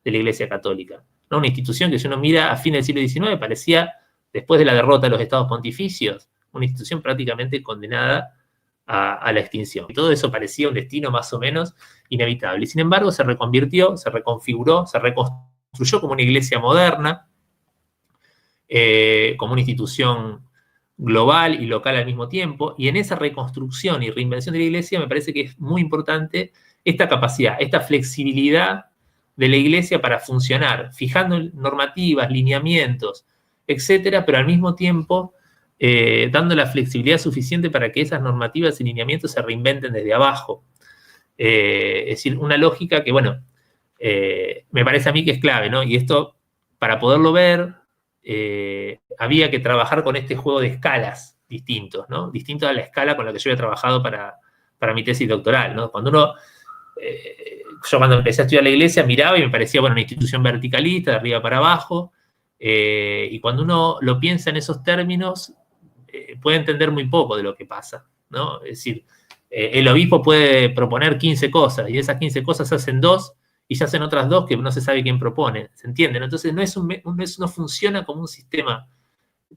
de la Iglesia Católica, ¿no? Una institución que si uno mira a fines del siglo XIX parecía, después de la derrota de los estados pontificios, una institución prácticamente condenada a la extinción. Y todo eso parecía un destino más o menos inevitable. Y sin embargo se reconvirtió, se reconfiguró, se reconstruyó como una iglesia moderna, como una institución global y local al mismo tiempo, y en esa reconstrucción y reinvención de la iglesia me parece que es muy importante esta capacidad, esta flexibilidad de la iglesia para funcionar, fijando normativas, lineamientos, etcétera, pero al mismo tiempo dando la flexibilidad suficiente para que esas normativas y lineamientos se reinventen desde abajo. Es decir, una lógica que, bueno, me parece a mí que es clave, ¿no? Y esto, para poderlo ver, había que trabajar con este juego de escalas distintos, ¿no? Distintos a la escala con la que yo había trabajado para mi tesis doctoral, ¿no? Yo cuando empecé a estudiar la iglesia miraba y me parecía, bueno, una institución verticalista, de arriba para abajo, y cuando uno lo piensa en esos términos, puede entender muy poco de lo que pasa, ¿no? Es decir, el obispo puede proponer 15 cosas, y esas 15 cosas se hacen 2, y se hacen otras 2 que no se sabe quién propone, ¿se entiende? Entonces no funciona como un sistema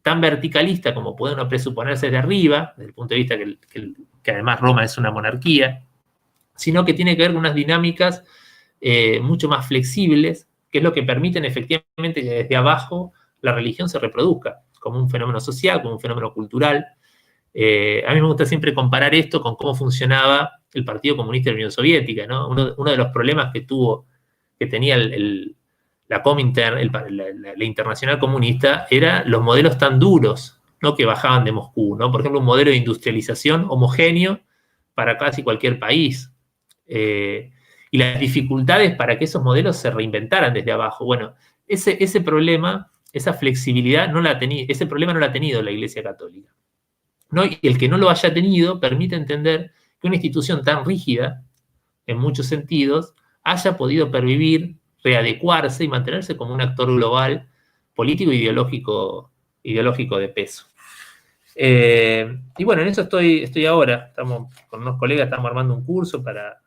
tan verticalista como puede uno presuponerse desde arriba, desde el punto de vista que además Roma es una monarquía, sino que tiene que ver con unas dinámicas mucho más flexibles, que es lo que permiten efectivamente que desde abajo la religión se reproduzca como un fenómeno social, como un fenómeno cultural. A mí me gusta siempre comparar esto con cómo funcionaba el Partido Comunista de la Unión Soviética, ¿no? Uno de los problemas que tenía la Comintern, la Internacional Comunista, era los modelos tan duros, ¿no? Que bajaban de Moscú, ¿no? Por ejemplo, un modelo de industrialización homogéneo para casi cualquier país. Y las dificultades para que esos modelos se reinventaran desde abajo. Bueno, ese problema, esa flexibilidad, ese problema no lo ha tenido la Iglesia Católica, ¿no? Y el que no lo haya tenido permite entender que una institución tan rígida, en muchos sentidos, haya podido pervivir, readecuarse y mantenerse como un actor global, político e ideológico de peso. Y bueno, en eso estoy ahora. Estamos con unos colegas, estamos armando un curso para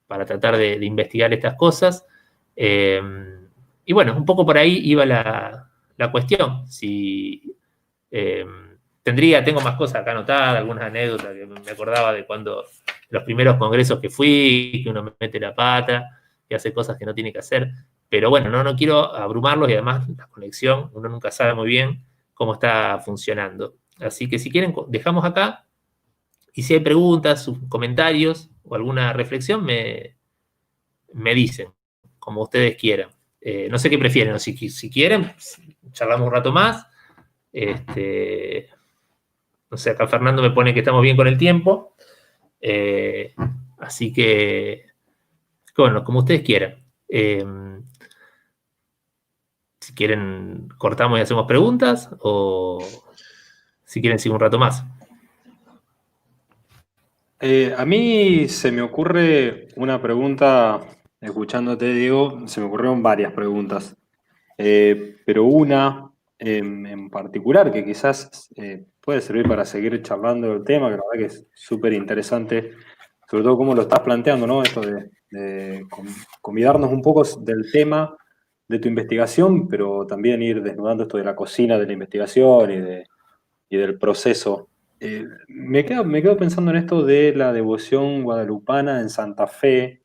tratar de investigar estas cosas. Y bueno, un poco por ahí iba la cuestión. Si tengo más cosas acá anotadas, algunas anécdotas que me acordaba de cuando los primeros congresos que fui, que uno mete la pata, que hace cosas que no tiene que hacer. Pero bueno, no quiero abrumarlos y además la conexión, uno nunca sabe muy bien cómo está funcionando. Así que si quieren, dejamos acá. Y si hay preguntas, comentarios o alguna reflexión, me dicen, como ustedes quieran. No sé qué prefieren, o si quieren, charlamos un rato más. No sé, acá Fernando me pone que estamos bien con el tiempo. Así que, bueno, como ustedes quieran. Si quieren, cortamos y hacemos preguntas, o si quieren, sigo un rato más. A mí se me ocurre una pregunta, escuchándote, Diego, se me ocurrieron varias preguntas, pero una en particular que quizás puede servir para seguir charlando del tema, que la verdad que es súper interesante, sobre todo cómo lo estás planteando, ¿no? Esto de convidarnos un poco del tema de tu investigación, pero también ir desnudando esto de la cocina de la investigación y del proceso. Me quedo pensando en esto de la devoción guadalupana en Santa Fe.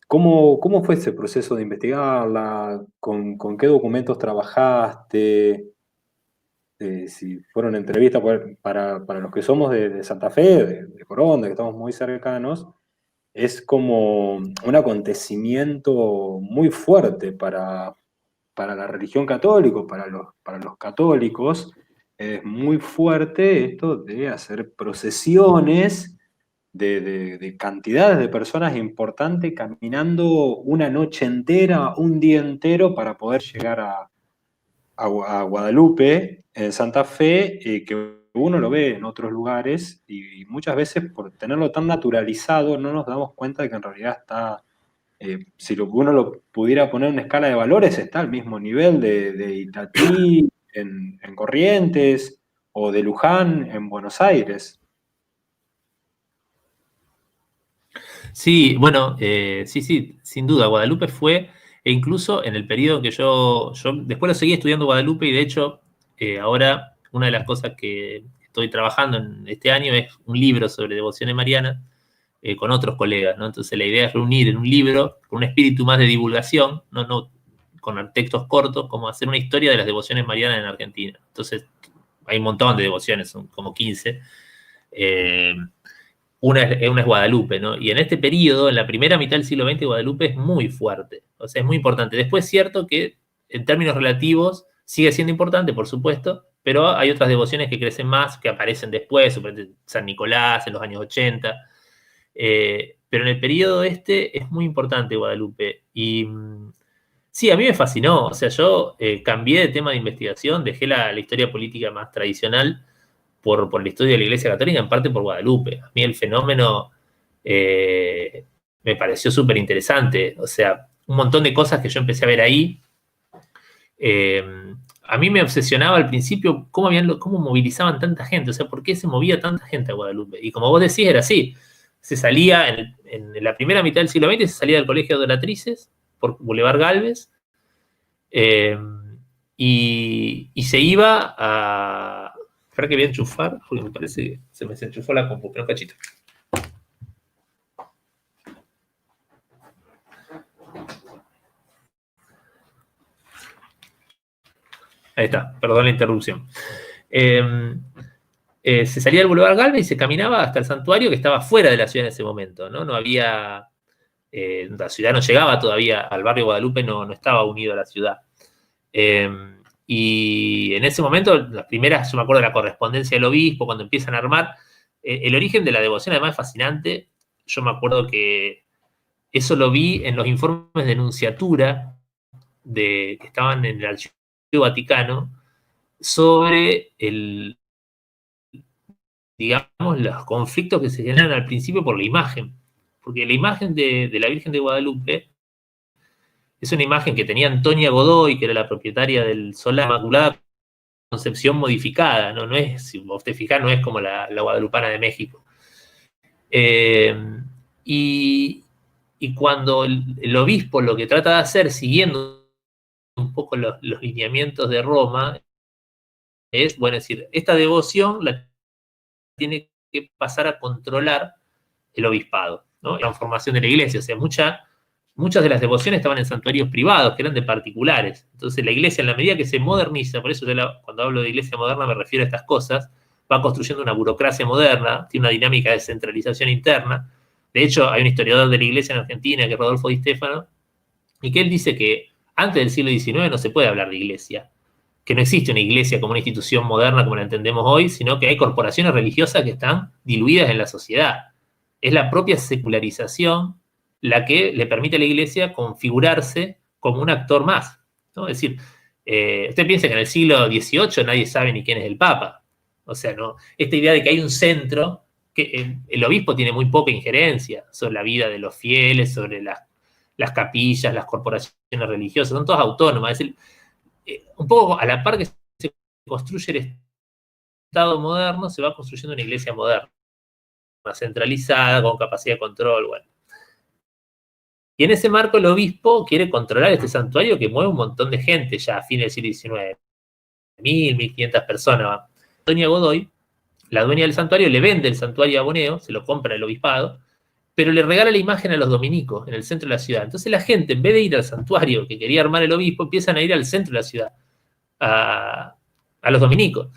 ¿Cómo fue ese proceso de investigarla? ¿Con qué documentos trabajaste? Si fueron entrevistas para los que somos de Santa Fe, de Coronda, que estamos muy cercanos, es como un acontecimiento muy fuerte para la religión católica, para los católicos. Es muy fuerte esto de hacer procesiones de cantidades de personas importantes caminando una noche entera, un día entero para poder llegar a Guadalupe, en Santa Fe, que uno lo ve en otros lugares y muchas veces por tenerlo tan naturalizado no nos damos cuenta de que en realidad está, si uno lo pudiera poner en una escala de valores, está al mismo nivel de Itatí en Corrientes o de Luján en Buenos Aires. Sí, bueno, sí, sin duda, Guadalupe fue, e incluso en el periodo en que yo después lo seguí estudiando Guadalupe y de hecho ahora una de las cosas que estoy trabajando en este año es un libro sobre devociones marianas con otros colegas, ¿no? Entonces la idea es reunir en un libro con un espíritu más de divulgación, no con textos cortos, como hacer una historia de las devociones marianas en Argentina. Entonces hay un montón de devociones, son como 15. Una es Guadalupe, ¿no? Y en este periodo, en la primera mitad del siglo XX, Guadalupe es muy fuerte, o sea, es muy importante. Después es cierto que en términos relativos sigue siendo importante, por supuesto, pero hay otras devociones que crecen más, que aparecen después, San Nicolás en los años 80, pero en el periodo este es muy importante Guadalupe. Y sí, a mí me fascinó, o sea, yo cambié de tema de investigación, dejé la historia política más tradicional por el estudio de la Iglesia Católica, en parte por Guadalupe. A mí el fenómeno me pareció súper interesante. O sea, un montón de cosas que yo empecé a ver ahí. A mí me obsesionaba al principio cómo movilizaban tanta gente, o sea, por qué se movía tanta gente a Guadalupe. Y como vos decís, era así. Se salía en la primera mitad del siglo XX, se salía del Colegio de Donatrices por Boulevard Galvez y se iba a... Espera que voy a enchufar, porque me parece que se me desenchufó la compu, pero un cachito. Ahí está, perdón la interrupción. Se salía del Boulevard Galvez y se caminaba hasta el santuario que estaba fuera de la ciudad en ese momento, ¿no? No había... la ciudad no llegaba todavía al barrio Guadalupe, no estaba unido a la ciudad. Y en ese momento, las primeras, yo me acuerdo de la correspondencia del obispo, cuando empiezan a armar, el origen de la devoción además es fascinante. Yo me acuerdo que eso lo vi en los informes de nunciatura que estaban en el Archivo Vaticano sobre digamos, los conflictos que se generan al principio por la imagen. Porque la imagen de la Virgen de Guadalupe es una imagen que tenía Antonia Godoy, que era la propietaria del Solar Inmaculada Concepción modificada, no es, si vos te fijás, no es como la guadalupana de México. Y cuando el obispo lo que trata de hacer, siguiendo un poco los lineamientos de Roma, es, bueno, es decir, esta devoción la tiene que pasar a controlar el obispado, ¿no? La transformación de la iglesia, o sea, muchas de las devociones estaban en santuarios privados, que eran de particulares. Entonces la iglesia, en la medida que se moderniza, por eso cuando hablo de iglesia moderna me refiero a estas cosas, va construyendo una burocracia moderna, tiene una dinámica de centralización interna. De hecho, hay un historiador de la iglesia en Argentina, que es Rodolfo Di Stefano, y que él dice que antes del siglo XIX no se puede hablar de iglesia, que no existe una iglesia como una institución moderna como la entendemos hoy, sino que hay corporaciones religiosas que están diluidas en la sociedad. Es la propia secularización la que le permite a la iglesia configurarse como un actor más, ¿no? Es decir, usted piensa que en el siglo XVIII nadie sabe ni quién es el Papa. O sea, ¿no? Esta idea de que hay un centro, que el obispo tiene muy poca injerencia sobre la vida de los fieles, sobre las capillas, las corporaciones religiosas, son todas autónomas. Es decir, un poco a la par que se construye el Estado moderno se va construyendo una iglesia moderna, más centralizada, con capacidad de control, bueno. Y en ese marco el obispo quiere controlar este santuario que mueve un montón de gente ya a fines del siglo XIX. 1.500 personas. Doña Godoy, la dueña del santuario, le vende el santuario a Boneo, se lo compra el obispado, pero le regala la imagen a los dominicos en el centro de la ciudad. Entonces la gente, en vez de ir al santuario que quería armar el obispo, empiezan a ir al centro de la ciudad, a los dominicos.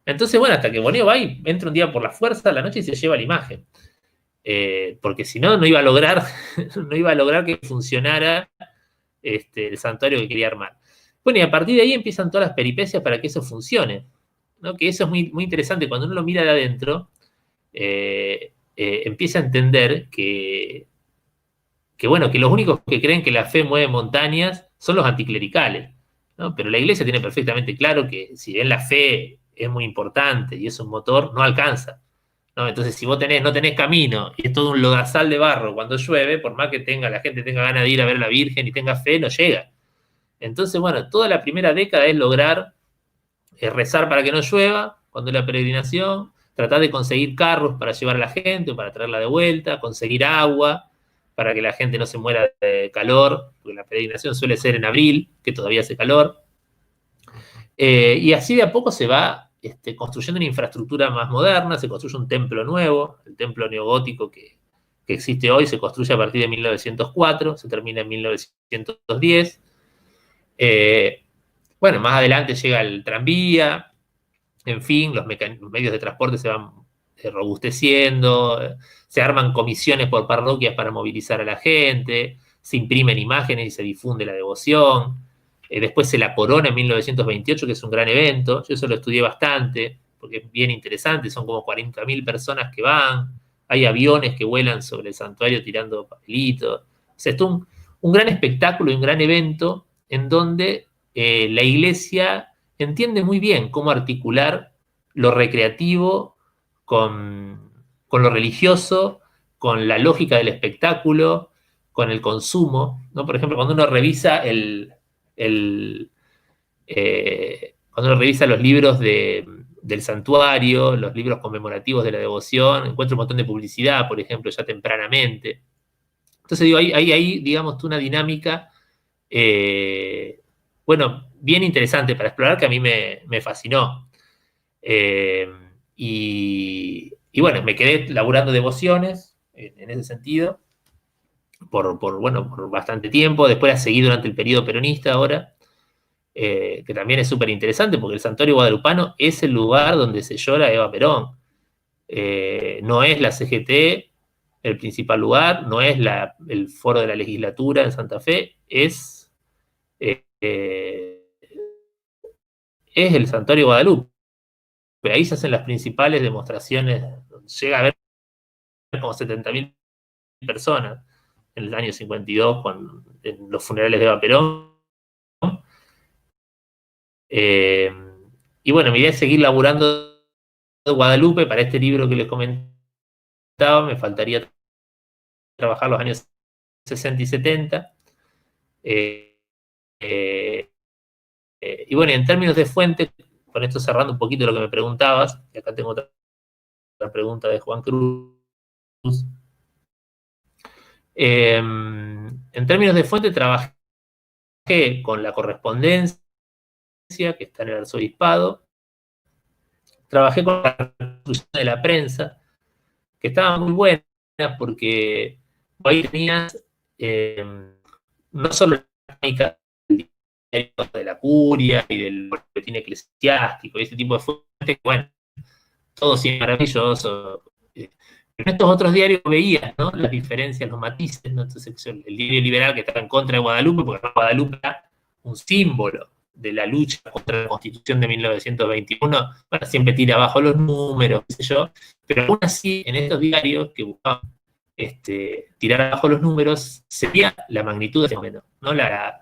Entonces, bueno, hasta que Boneo va y entra un día por la fuerza a la noche y se lleva la imagen. Porque si no, no iba a lograr que funcionara el santuario que quería armar. Bueno, y a partir de ahí empiezan todas las peripecias para que eso funcione, ¿no? Que eso es muy, muy interesante. Cuando uno lo mira de adentro, empieza a entender que los únicos que creen que la fe mueve montañas son los anticlericales, ¿no? Pero la iglesia tiene perfectamente claro que si bien la fe es muy importante y es un motor, no alcanza, ¿no? Entonces, si vos no tenés camino y es todo un lodazal de barro cuando llueve, por más que la gente tenga ganas de ir a ver a la Virgen y tenga fe, no llega. Entonces, bueno, toda la primera década es lograr rezar para que no llueva cuando es la peregrinación, tratar de conseguir carros para llevar a la gente o para traerla de vuelta, conseguir agua para que la gente no se muera de calor, porque la peregrinación suele ser en abril, que todavía hace calor. Y así de a poco se va construyendo una infraestructura más moderna, se construye un templo nuevo, el templo neogótico que existe hoy, se construye a partir de 1904, se termina en 1910. Bueno, más adelante llega el tranvía, en fin, los medios de transporte se van robusteciendo, se arman comisiones por parroquias para movilizar a la gente, se imprimen imágenes y se difunde la devoción. Después se la corona en 1928, que es un gran evento. Yo eso lo estudié bastante, porque es bien interesante, son como 40.000 personas que van, hay aviones que vuelan sobre el santuario tirando papelitos. O sea, esto es un gran espectáculo y un gran evento en donde la iglesia entiende muy bien cómo articular lo recreativo con lo religioso, con la lógica del espectáculo, con el consumo, ¿no? Por ejemplo, cuando uno revisa cuando uno revisa los libros del santuario, los libros conmemorativos de la devoción, encuentra un montón de publicidad, por ejemplo, ya tempranamente. Entonces, digo, hay digamos, una dinámica, bueno, bien interesante para explorar, que a mí me fascinó. Y bueno, me quedé laburando devociones en ese sentido por bastante tiempo. Después la seguí durante el periodo peronista ahora, que también es súper interesante porque el Santuario Guadalupano es el lugar donde se llora a Eva Perón. No es la CGT el principal lugar, no es el foro de la legislatura en Santa Fe, es el Santuario Guadalupe. Ahí se hacen las principales demostraciones, llega a haber como 70.000 personas en el año 52, en los funerales de Eva Perón. Y bueno, mi idea es seguir laburando en Guadalupe. Para este libro que les comentaba, me faltaría trabajar los años 60 y 70. Y bueno, en términos de fuente, con esto cerrando un poquito lo que me preguntabas, y acá tengo otra pregunta de Juan Cruz. En términos de fuente, trabajé con la correspondencia que está en el arzobispado, trabajé con la reconstrucción de la prensa, que estaba muy buena porque ahí tenías no solo la dinámica de la curia y del boletín eclesiástico y ese tipo de fuentes, que bueno, todo sí maravilloso. En estos otros diarios veías, ¿no?, las diferencias, los matices, ¿no? Entonces el diario liberal que estaba en contra de Guadalupe, porque Guadalupe era un símbolo de la lucha contra la Constitución de 1921, bueno, siempre tira abajo los números, qué sé yo, pero aún así, en estos diarios que buscaban tirar abajo los números, se veía la magnitud de ese fenómeno, ¿no? La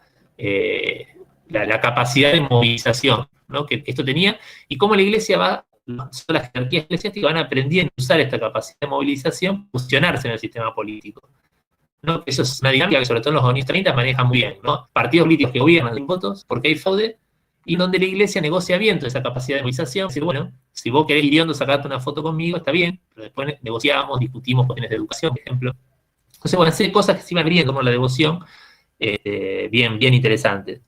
capacidad de movilización, ¿no?, que esto tenía, y cómo la iglesia las jerarquías eclesiásticas van aprendiendo a usar esta capacidad de movilización, fusionarse en el sistema político, ¿no? Eso es una dinámica que sobre todo en los años 30 manejan muy bien, ¿no? Partidos políticos que gobiernan sin votos porque hay fraude, y donde la iglesia negocia bien toda esa capacidad de movilización. Es decir, bueno, Si vos querés ir sacarte una foto conmigo, está bien, pero después negociamos, discutimos cuestiones de educación, por ejemplo. Entonces, bueno, hacer cosas que se van viendo como la devoción, bien interesantes.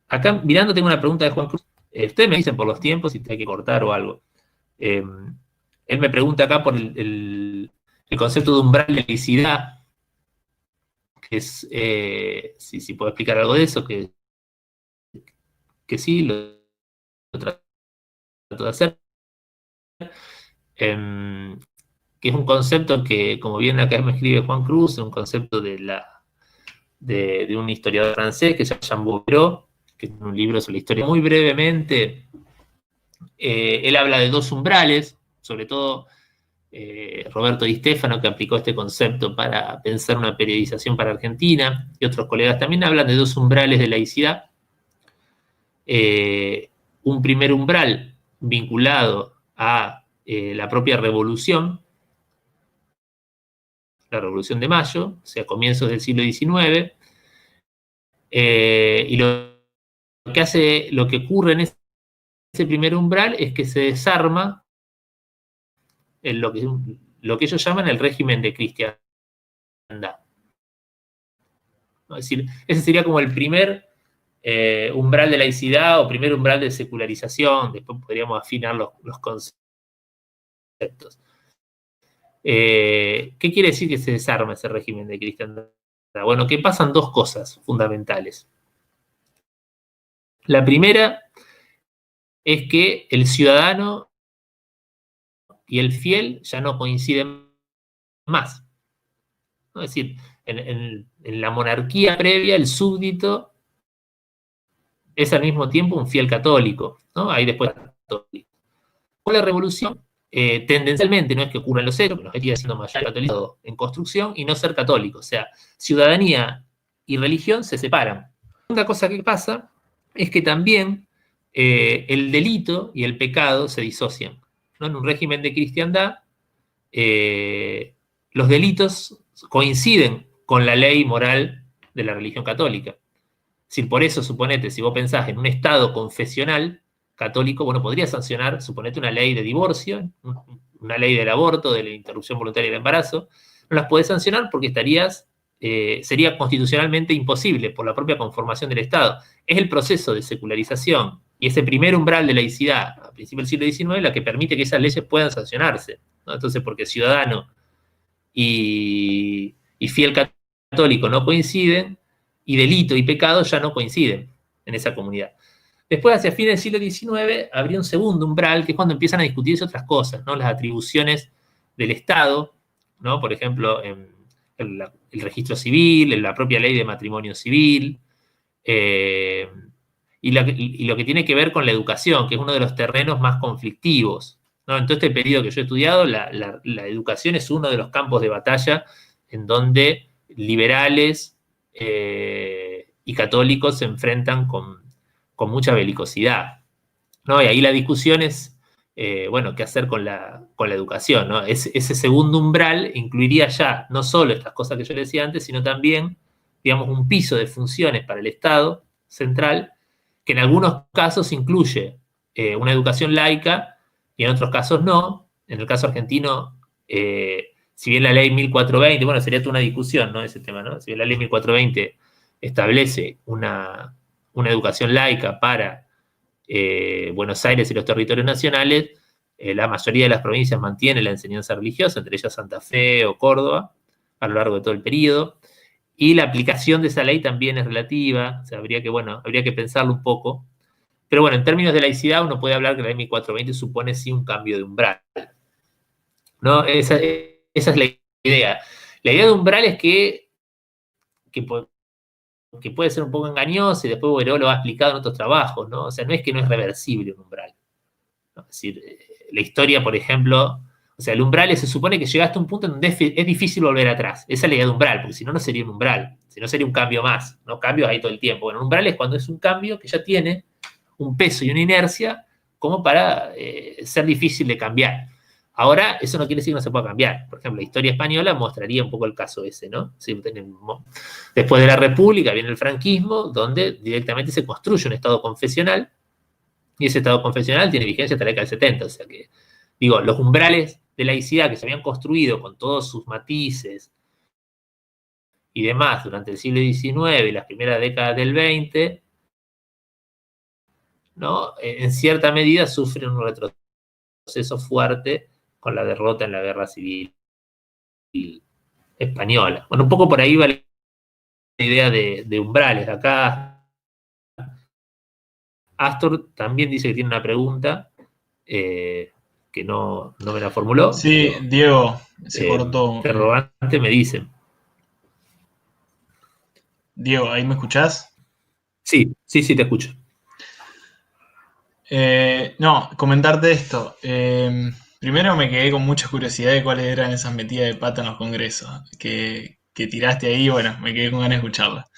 Acá, mirando, tengo una pregunta de Juan Cruz. Ustedes me dicen por los tiempos si hay que cortar o algo. Él me pregunta acá por el concepto de umbral de laicidad, que es, si puedo explicar algo de eso, que sí, lo trato de hacer. Que es un concepto que, como bien acá me escribe Juan Cruz, es un concepto de un historiador francés que se llama Jean Bouguereau, que tiene un libro sobre la historia. Muy brevemente, él habla de dos umbrales, sobre todo Roberto Di Stefano, que aplicó este concepto para pensar una periodización para Argentina, y otros colegas también hablan de dos umbrales de laicidad. Un primer umbral vinculado a la propia revolución, la Revolución de Mayo, o sea, comienzos del siglo XIX, y lo que ocurre en ese primer umbral es que se desarma lo que ellos llaman el régimen de cristiandad. Es decir, ese sería como el primer umbral de laicidad o primer umbral de secularización. Después podríamos afinar los conceptos. ¿Qué quiere decir que se desarma ese régimen de cristiandad? Bueno, que pasan dos cosas fundamentales. La primera es que el ciudadano y el fiel ya no coinciden más. ¿No? Es decir, en la monarquía previa, el súbdito es al mismo tiempo un fiel católico, ¿no? Ahí después católico. Con la revolución, tendencialmente no es que ocurran los hechos, pero nos sigue siendo mayor católico en construcción y no ser católico. O sea, ciudadanía y religión se separan. Una cosa que pasa es que también el delito y el pecado se disocian, ¿no? En un régimen de cristiandad, los delitos coinciden con la ley moral de la religión católica. Es decir, por eso, suponete, si vos pensás en un estado confesional católico, bueno, podría sancionar, suponete, una ley de divorcio, una ley del aborto, de la interrupción voluntaria del embarazo, no las podés sancionar porque sería constitucionalmente imposible por la propia conformación del Estado. Es el proceso de secularización y ese primer umbral de laicidad a principios del siglo XIX la que permite que esas leyes puedan sancionarse, ¿no? Entonces, porque ciudadano y fiel católico no coinciden, y delito y pecado ya no coinciden en esa comunidad. Después, hacia fines del siglo XIX, habría un segundo umbral, que es cuando empiezan a discutirse otras cosas, ¿no? Las atribuciones del Estado, ¿no? Por ejemplo, en el registro civil, en la propia ley de matrimonio civil, y lo que tiene que ver con la educación, que es uno de los terrenos más conflictivos, ¿no? En todo este periodo que yo he estudiado, la educación es uno de los campos de batalla en donde liberales y católicos se enfrentan con mucha belicosidad, ¿no? Y ahí la discusión es, bueno, qué hacer con la educación, ¿no? Ese segundo umbral incluiría ya no solo estas cosas que yo le decía antes, sino también, digamos, un piso de funciones para el Estado central, que en algunos casos incluye una educación laica y en otros casos no. En el caso argentino, si bien la ley 1420, bueno, sería toda una discusión, ¿no? Ese tema, ¿no? Si bien la ley 1420 establece una educación laica para Buenos Aires y los territorios nacionales, la mayoría de las provincias mantiene la enseñanza religiosa, entre ellas Santa Fe o Córdoba, a lo largo de todo el periodo, y la aplicación de esa ley también es relativa, o sea, habría que pensarlo un poco, pero bueno, en términos de laicidad uno puede hablar que la ley 1420 supone sí un cambio de umbral, ¿no? Esa es la idea. La idea de umbral es que puede ser un poco engañoso, y después Bouguereau lo ha explicado en otros trabajos, ¿no? O sea, no es que no es reversible un umbral, ¿no? Es decir, la historia, por ejemplo, o sea, el umbral se supone que llegaste a un punto en donde es difícil volver atrás. Esa es la idea de umbral, porque si no, no sería un umbral, si no sería un cambio más, ¿no? Cambios ahí todo el tiempo. Bueno, un umbral es cuando es un cambio que ya tiene un peso y una inercia como para ser difícil de cambiar. Ahora, eso no quiere decir que no se pueda cambiar. Por ejemplo, la historia española mostraría un poco el caso ese, ¿no? Después de la República viene el franquismo, donde directamente se construye un Estado confesional, y ese Estado confesional tiene vigencia hasta la década del 70, o sea que, digo, los umbrales de laicidad que se habían construido con todos sus matices y demás durante el siglo XIX y las primeras décadas del XX, ¿no? En cierta medida sufren un retroceso fuerte con la derrota en la Guerra Civil Española. Bueno, un poco por ahí va la idea de umbrales. Acá Astor también dice que tiene una pregunta que no me la formuló. Sí, Pero, Diego, se cortó. Interrogante me dicen. Diego, ¿ahí me escuchás? Sí, te escucho. No, comentarte esto. Primero me quedé con mucha curiosidad de cuáles eran esas metidas de pata en los congresos que tiraste ahí. Bueno, me quedé con ganas de escucharlas.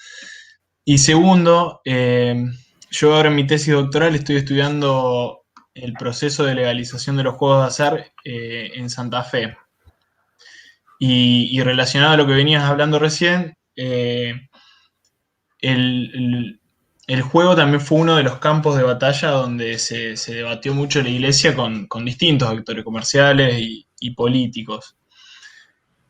Y segundo, yo ahora en mi tesis doctoral estoy estudiando el proceso de legalización de los juegos de azar en Santa Fe. Y relacionado a lo que venías hablando recién, el juego también fue uno de los campos de batalla donde se debatió mucho la iglesia con distintos actores comerciales y políticos.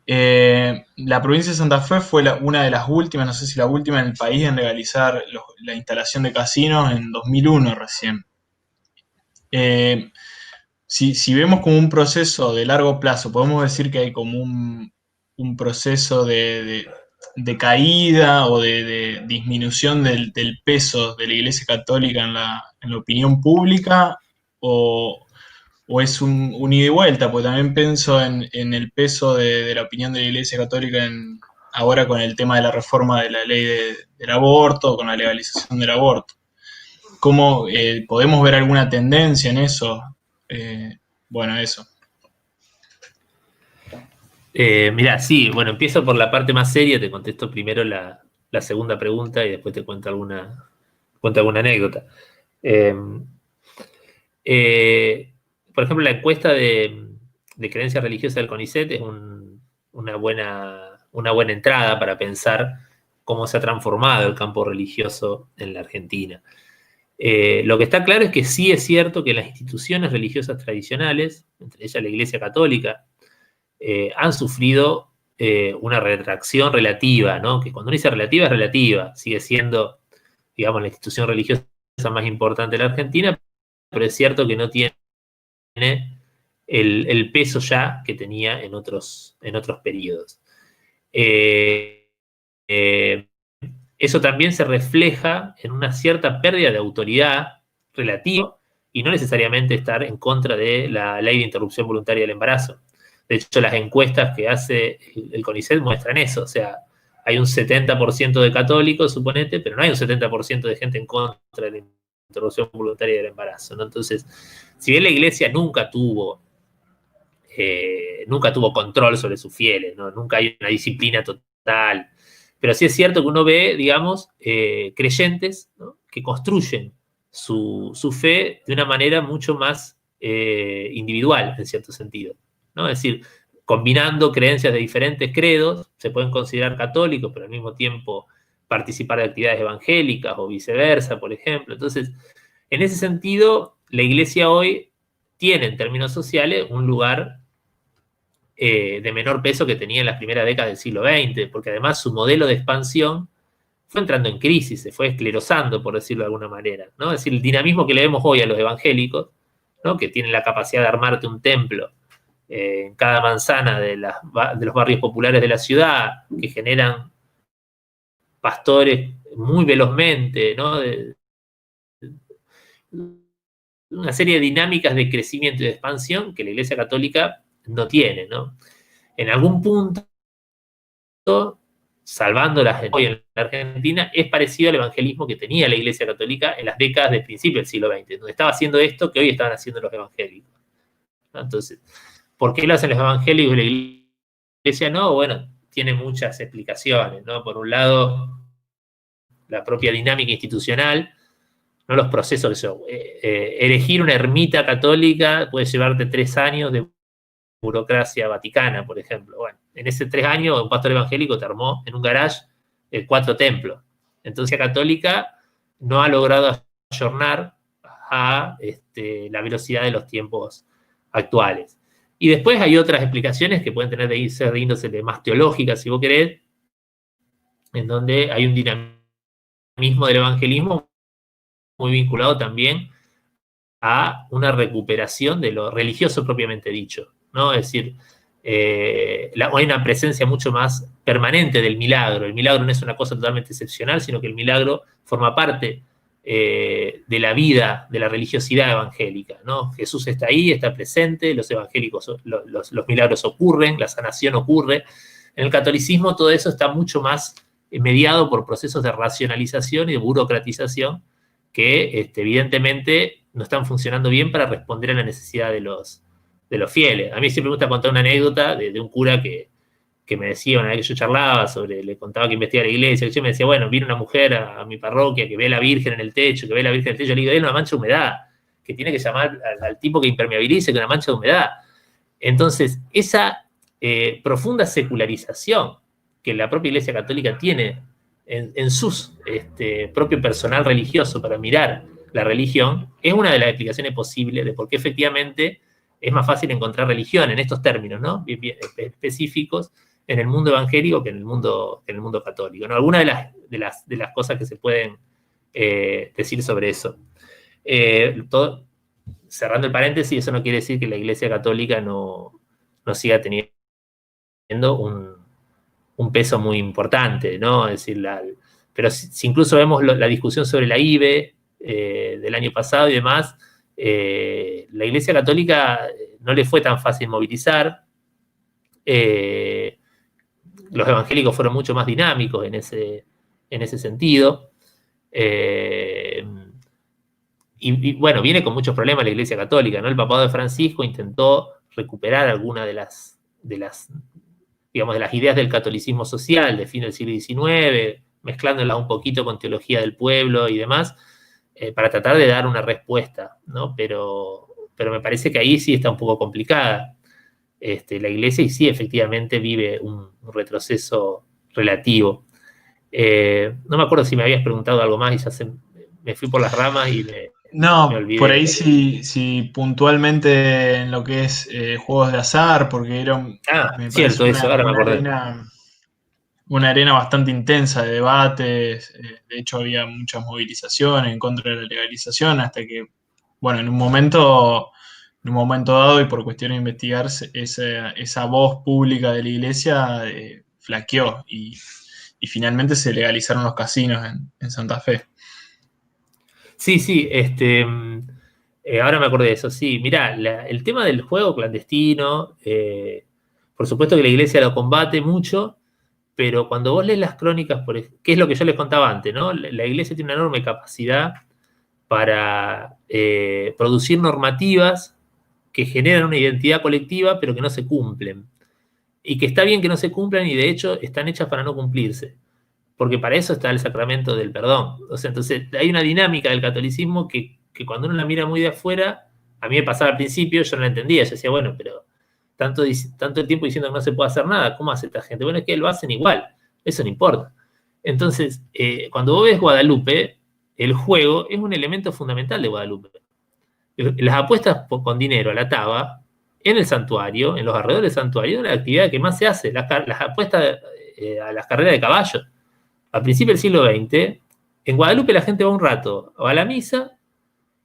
La provincia de Santa Fe fue una de las últimas, no sé si la última en el país en legalizar la instalación de casinos en 2001 recién. Si vemos como un proceso de largo plazo, podemos decir que hay como un proceso de caída o de disminución del peso de la Iglesia Católica en la opinión pública, o es un ida y vuelta, porque también pienso en el peso de la opinión de la Iglesia Católica ahora con el tema de la reforma de la ley del aborto, con la legalización del aborto. ¿Cómo podemos ver alguna tendencia en eso? Bueno, eso. Mirá, sí, bueno, empiezo por la parte más seria, te contesto primero la segunda pregunta y después te cuento alguna anécdota. Por ejemplo, la encuesta de creencias religiosas del CONICET es una buena entrada para pensar cómo se ha transformado el campo religioso en la Argentina. Lo que está claro es que sí es cierto que las instituciones religiosas tradicionales, entre ellas la Iglesia Católica, han sufrido una retracción relativa, ¿no? Que cuando uno dice relativa es relativa, sigue siendo, digamos, la institución religiosa más importante de la Argentina, pero es cierto que no tiene el peso ya que tenía en otros periodos. Eso también se refleja en una cierta pérdida de autoridad relativa y no necesariamente estar en contra de la ley de interrupción voluntaria del embarazo. De hecho, las encuestas que hace el CONICET muestran eso. O sea, hay un 70% de católicos, suponete, pero no hay un 70% de gente en contra de la interrupción voluntaria del embarazo, ¿no? Entonces, si bien la iglesia nunca tuvo control sobre sus fieles, ¿no? Nunca hay una disciplina total, pero sí es cierto que uno ve, digamos, creyentes, ¿no? Que construyen su fe de una manera mucho más individual, en cierto sentido, ¿no? Es decir, combinando creencias de diferentes credos, se pueden considerar católicos, pero al mismo tiempo participar de actividades evangélicas o viceversa, por ejemplo. Entonces, en ese sentido, la iglesia hoy tiene en términos sociales un lugar de menor peso que tenía en las primeras décadas del siglo XX, porque además su modelo de expansión fue entrando en crisis, se fue esclerosando, por decirlo de alguna manera, ¿no? Es decir, el dinamismo que le vemos hoy a los evangélicos, ¿no? Que tienen la capacidad de armarte un templo en cada manzana de los barrios populares de la ciudad, que generan pastores muy velozmente, ¿no? Una serie de dinámicas de crecimiento y de expansión que la Iglesia Católica no tiene, ¿no? En algún punto, salvándolas hoy en la Argentina, es parecido al evangelismo que tenía la Iglesia Católica en las décadas del principio del siglo XX, donde estaba haciendo esto que hoy estaban haciendo los evangélicos, ¿no? Entonces, ¿por qué lo hacen los evangélicos y la Iglesia no? Bueno, tiene muchas explicaciones, ¿no? Por un lado, la propia dinámica institucional, no los procesos. Elegir una ermita católica puede llevarte 3 años de burocracia vaticana, por ejemplo. Bueno, en ese 3 años un pastor evangélico te armó en un garage 4 templos. Entonces la católica no ha logrado ayornar a la velocidad de los tiempos actuales. Y después hay otras explicaciones que pueden ser de índole más teológica, si vos querés, en donde hay un dinamismo del evangelismo muy vinculado también a una recuperación de lo religioso propiamente dicho, ¿no? Es decir, hay una presencia mucho más permanente del milagro. El milagro no es una cosa totalmente excepcional, sino que el milagro forma parte de la vida, de la religiosidad evangélica, ¿no? Jesús está ahí, está presente, los evangélicos, los milagros ocurren, la sanación ocurre. En el catolicismo todo eso está mucho más mediado por procesos de racionalización y de burocratización que evidentemente no están funcionando bien para responder a la necesidad de los fieles. A mí siempre me gusta contar una anécdota de un cura que me decía, una vez que yo charlaba le contaba que investigaba la iglesia, que yo me decía, bueno, viene una mujer a mi parroquia que ve a la Virgen en el techo, yo le digo, hay una mancha de humedad, que tiene que llamar al tipo que impermeabilice, que una mancha de humedad. Entonces, esa profunda secularización que la propia Iglesia Católica tiene en su propio personal religioso para mirar la religión, es una de las explicaciones posibles de por qué efectivamente es más fácil encontrar religión en estos términos, ¿no? Bien específicos en el mundo evangélico que en el mundo católico, ¿no? Algunas de las cosas que se pueden decir sobre eso. Cerrando el paréntesis, eso no quiere decir que la Iglesia Católica no siga teniendo un peso muy importante, ¿no? Es decir, pero si incluso vemos la discusión sobre la IBE del año pasado y demás, la Iglesia Católica no le fue tan fácil movilizar. Los evangélicos fueron mucho más dinámicos en ese sentido. Y bueno, viene con muchos problemas la Iglesia Católica, ¿no? El papado de Francisco intentó recuperar algunas de las ideas del catolicismo social de fin del siglo XIX, mezclándolas un poquito con teología del pueblo y demás, para tratar de dar una respuesta, ¿no? Pero me parece que ahí sí está un poco complicada la Iglesia, y sí, efectivamente vive un retroceso relativo. No me acuerdo si me habías preguntado algo más y ya me fui por las ramas y me olvidé. Por ahí sí, puntualmente en lo que es juegos de azar, porque era cierto, eso, ahora me acordé. Una arena bastante intensa de debates. De hecho había muchas movilizaciones en contra de la legalización, hasta que, bueno, en un momento dado, y por cuestión de investigarse, esa voz pública de la iglesia flaqueó y finalmente se legalizaron los casinos en Santa Fe. Sí, ahora me acordé de eso, sí. Mirá, el tema del juego clandestino, por supuesto que la iglesia lo combate mucho, pero cuando vos lees las crónicas, que es lo que yo les contaba antes, ¿no? La iglesia tiene una enorme capacidad para producir normativas que generan una identidad colectiva, pero que no se cumplen. Y que está bien que no se cumplan, y de hecho están hechas para no cumplirse. Porque para eso está el sacramento del perdón. O sea, entonces hay una dinámica del catolicismo que cuando uno la mira muy de afuera, a mí me pasaba al principio, yo no la entendía, yo decía, bueno, pero tanto tiempo diciendo que no se puede hacer nada, ¿cómo hace esta gente? Bueno, es que lo hacen igual, eso no importa. Entonces, cuando vos ves Guadalupe, el juego es un elemento fundamental de Guadalupe. Las apuestas con dinero a la taba, en el santuario, en los alrededores del santuario, es la actividad que más se hace, las apuestas a las carreras de caballos. Al principio del siglo XX, en Guadalupe la gente va un rato, va a la misa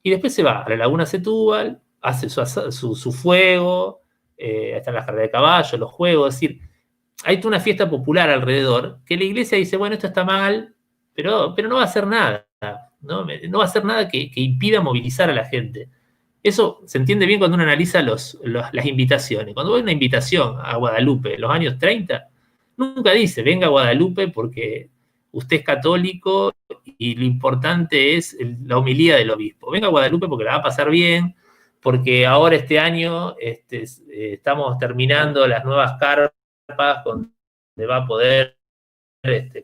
y después se va a la Laguna Setúbal, hace su fuego, están las carreras de caballo, los juegos, es decir, hay toda una fiesta popular alrededor que la iglesia dice, bueno, esto está mal, pero no va a hacer nada, no va a hacer nada que impida movilizar a la gente. Eso se entiende bien cuando uno analiza las invitaciones. Cuando hay una invitación a Guadalupe en los años 30, nunca dice, venga a Guadalupe porque usted es católico y lo importante es la homilía del obispo. Venga a Guadalupe porque la va a pasar bien, porque ahora este año estamos terminando las nuevas carpas donde va a poder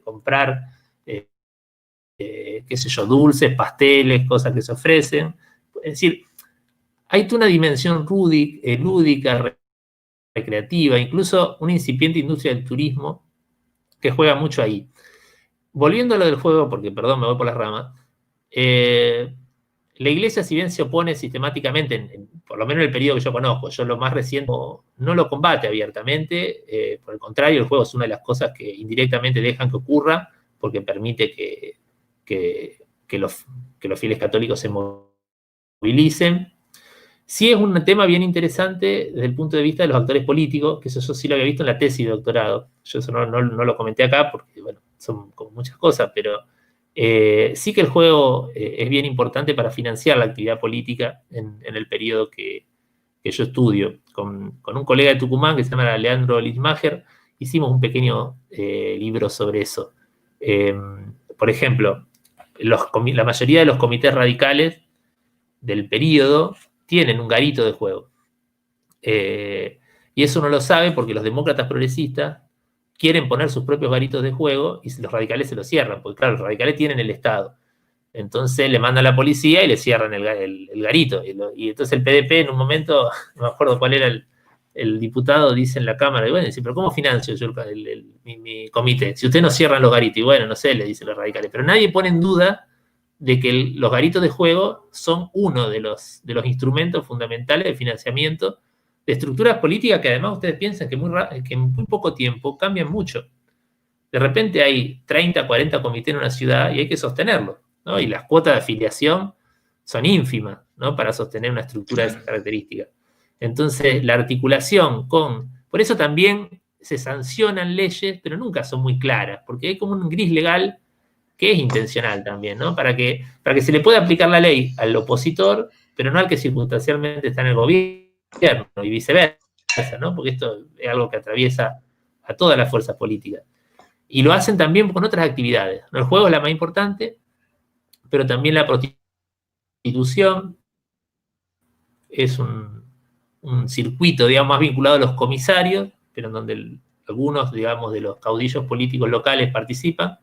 comprar, qué sé yo, dulces, pasteles, cosas que se ofrecen. Es decir, hay toda una dimensión lúdica, recreativa, incluso una incipiente industria del turismo que juega mucho ahí. Volviendo a lo del juego, porque perdón, me voy por las ramas, la Iglesia, si bien se opone sistemáticamente, por lo menos en el periodo que yo conozco, yo lo más reciente, no lo combate abiertamente, por el contrario, el juego es una de las cosas que indirectamente dejan que ocurra, porque permite que los fieles católicos se movilicen. Sí es un tema bien interesante desde el punto de vista de los actores políticos, que eso yo sí lo había visto en la tesis de doctorado. Yo eso no lo comenté acá porque, bueno, son como muchas cosas, pero sí que el juego es bien importante para financiar la actividad política en el periodo que yo estudio. Con un colega de Tucumán que se llama Leandro Lichmacher, hicimos un pequeño libro sobre eso. Por ejemplo, la mayoría de los comités radicales del periodo tienen un garito de juego. Y eso no lo sabe porque los demócratas progresistas quieren poner sus propios garitos de juego y los radicales se los cierran, porque claro, los radicales tienen el Estado. Entonces le mandan a la policía y le cierran el garito. Y entonces el PDP en un momento, no me acuerdo cuál era el diputado, dice en la Cámara, y bueno, dice, pero ¿cómo financio yo mi comité? Si ustedes no cierran los garitos, y bueno, no sé, le dicen los radicales. Pero nadie pone en duda de que los garitos de juego son uno de los instrumentos fundamentales de financiamiento de estructuras políticas que además ustedes piensan que en muy poco tiempo cambian mucho. De repente hay 30, 40 comités en una ciudad y hay que sostenerlo, ¿no? Y las cuotas de afiliación son ínfimas, ¿no? Para sostener una estructura de esa característica. Entonces, la articulación por eso también se sancionan leyes, pero nunca son muy claras, porque hay como un gris legal que es intencional también, ¿no? Para que se le pueda aplicar la ley al opositor, pero no al que circunstancialmente está en el gobierno, y viceversa, ¿no? Porque esto es algo que atraviesa a todas las fuerzas políticas. Y lo hacen también con otras actividades. El juego es la más importante, pero también la prostitución es un circuito, digamos, más vinculado a los comisarios, pero en donde algunos, digamos, de los caudillos políticos locales participan.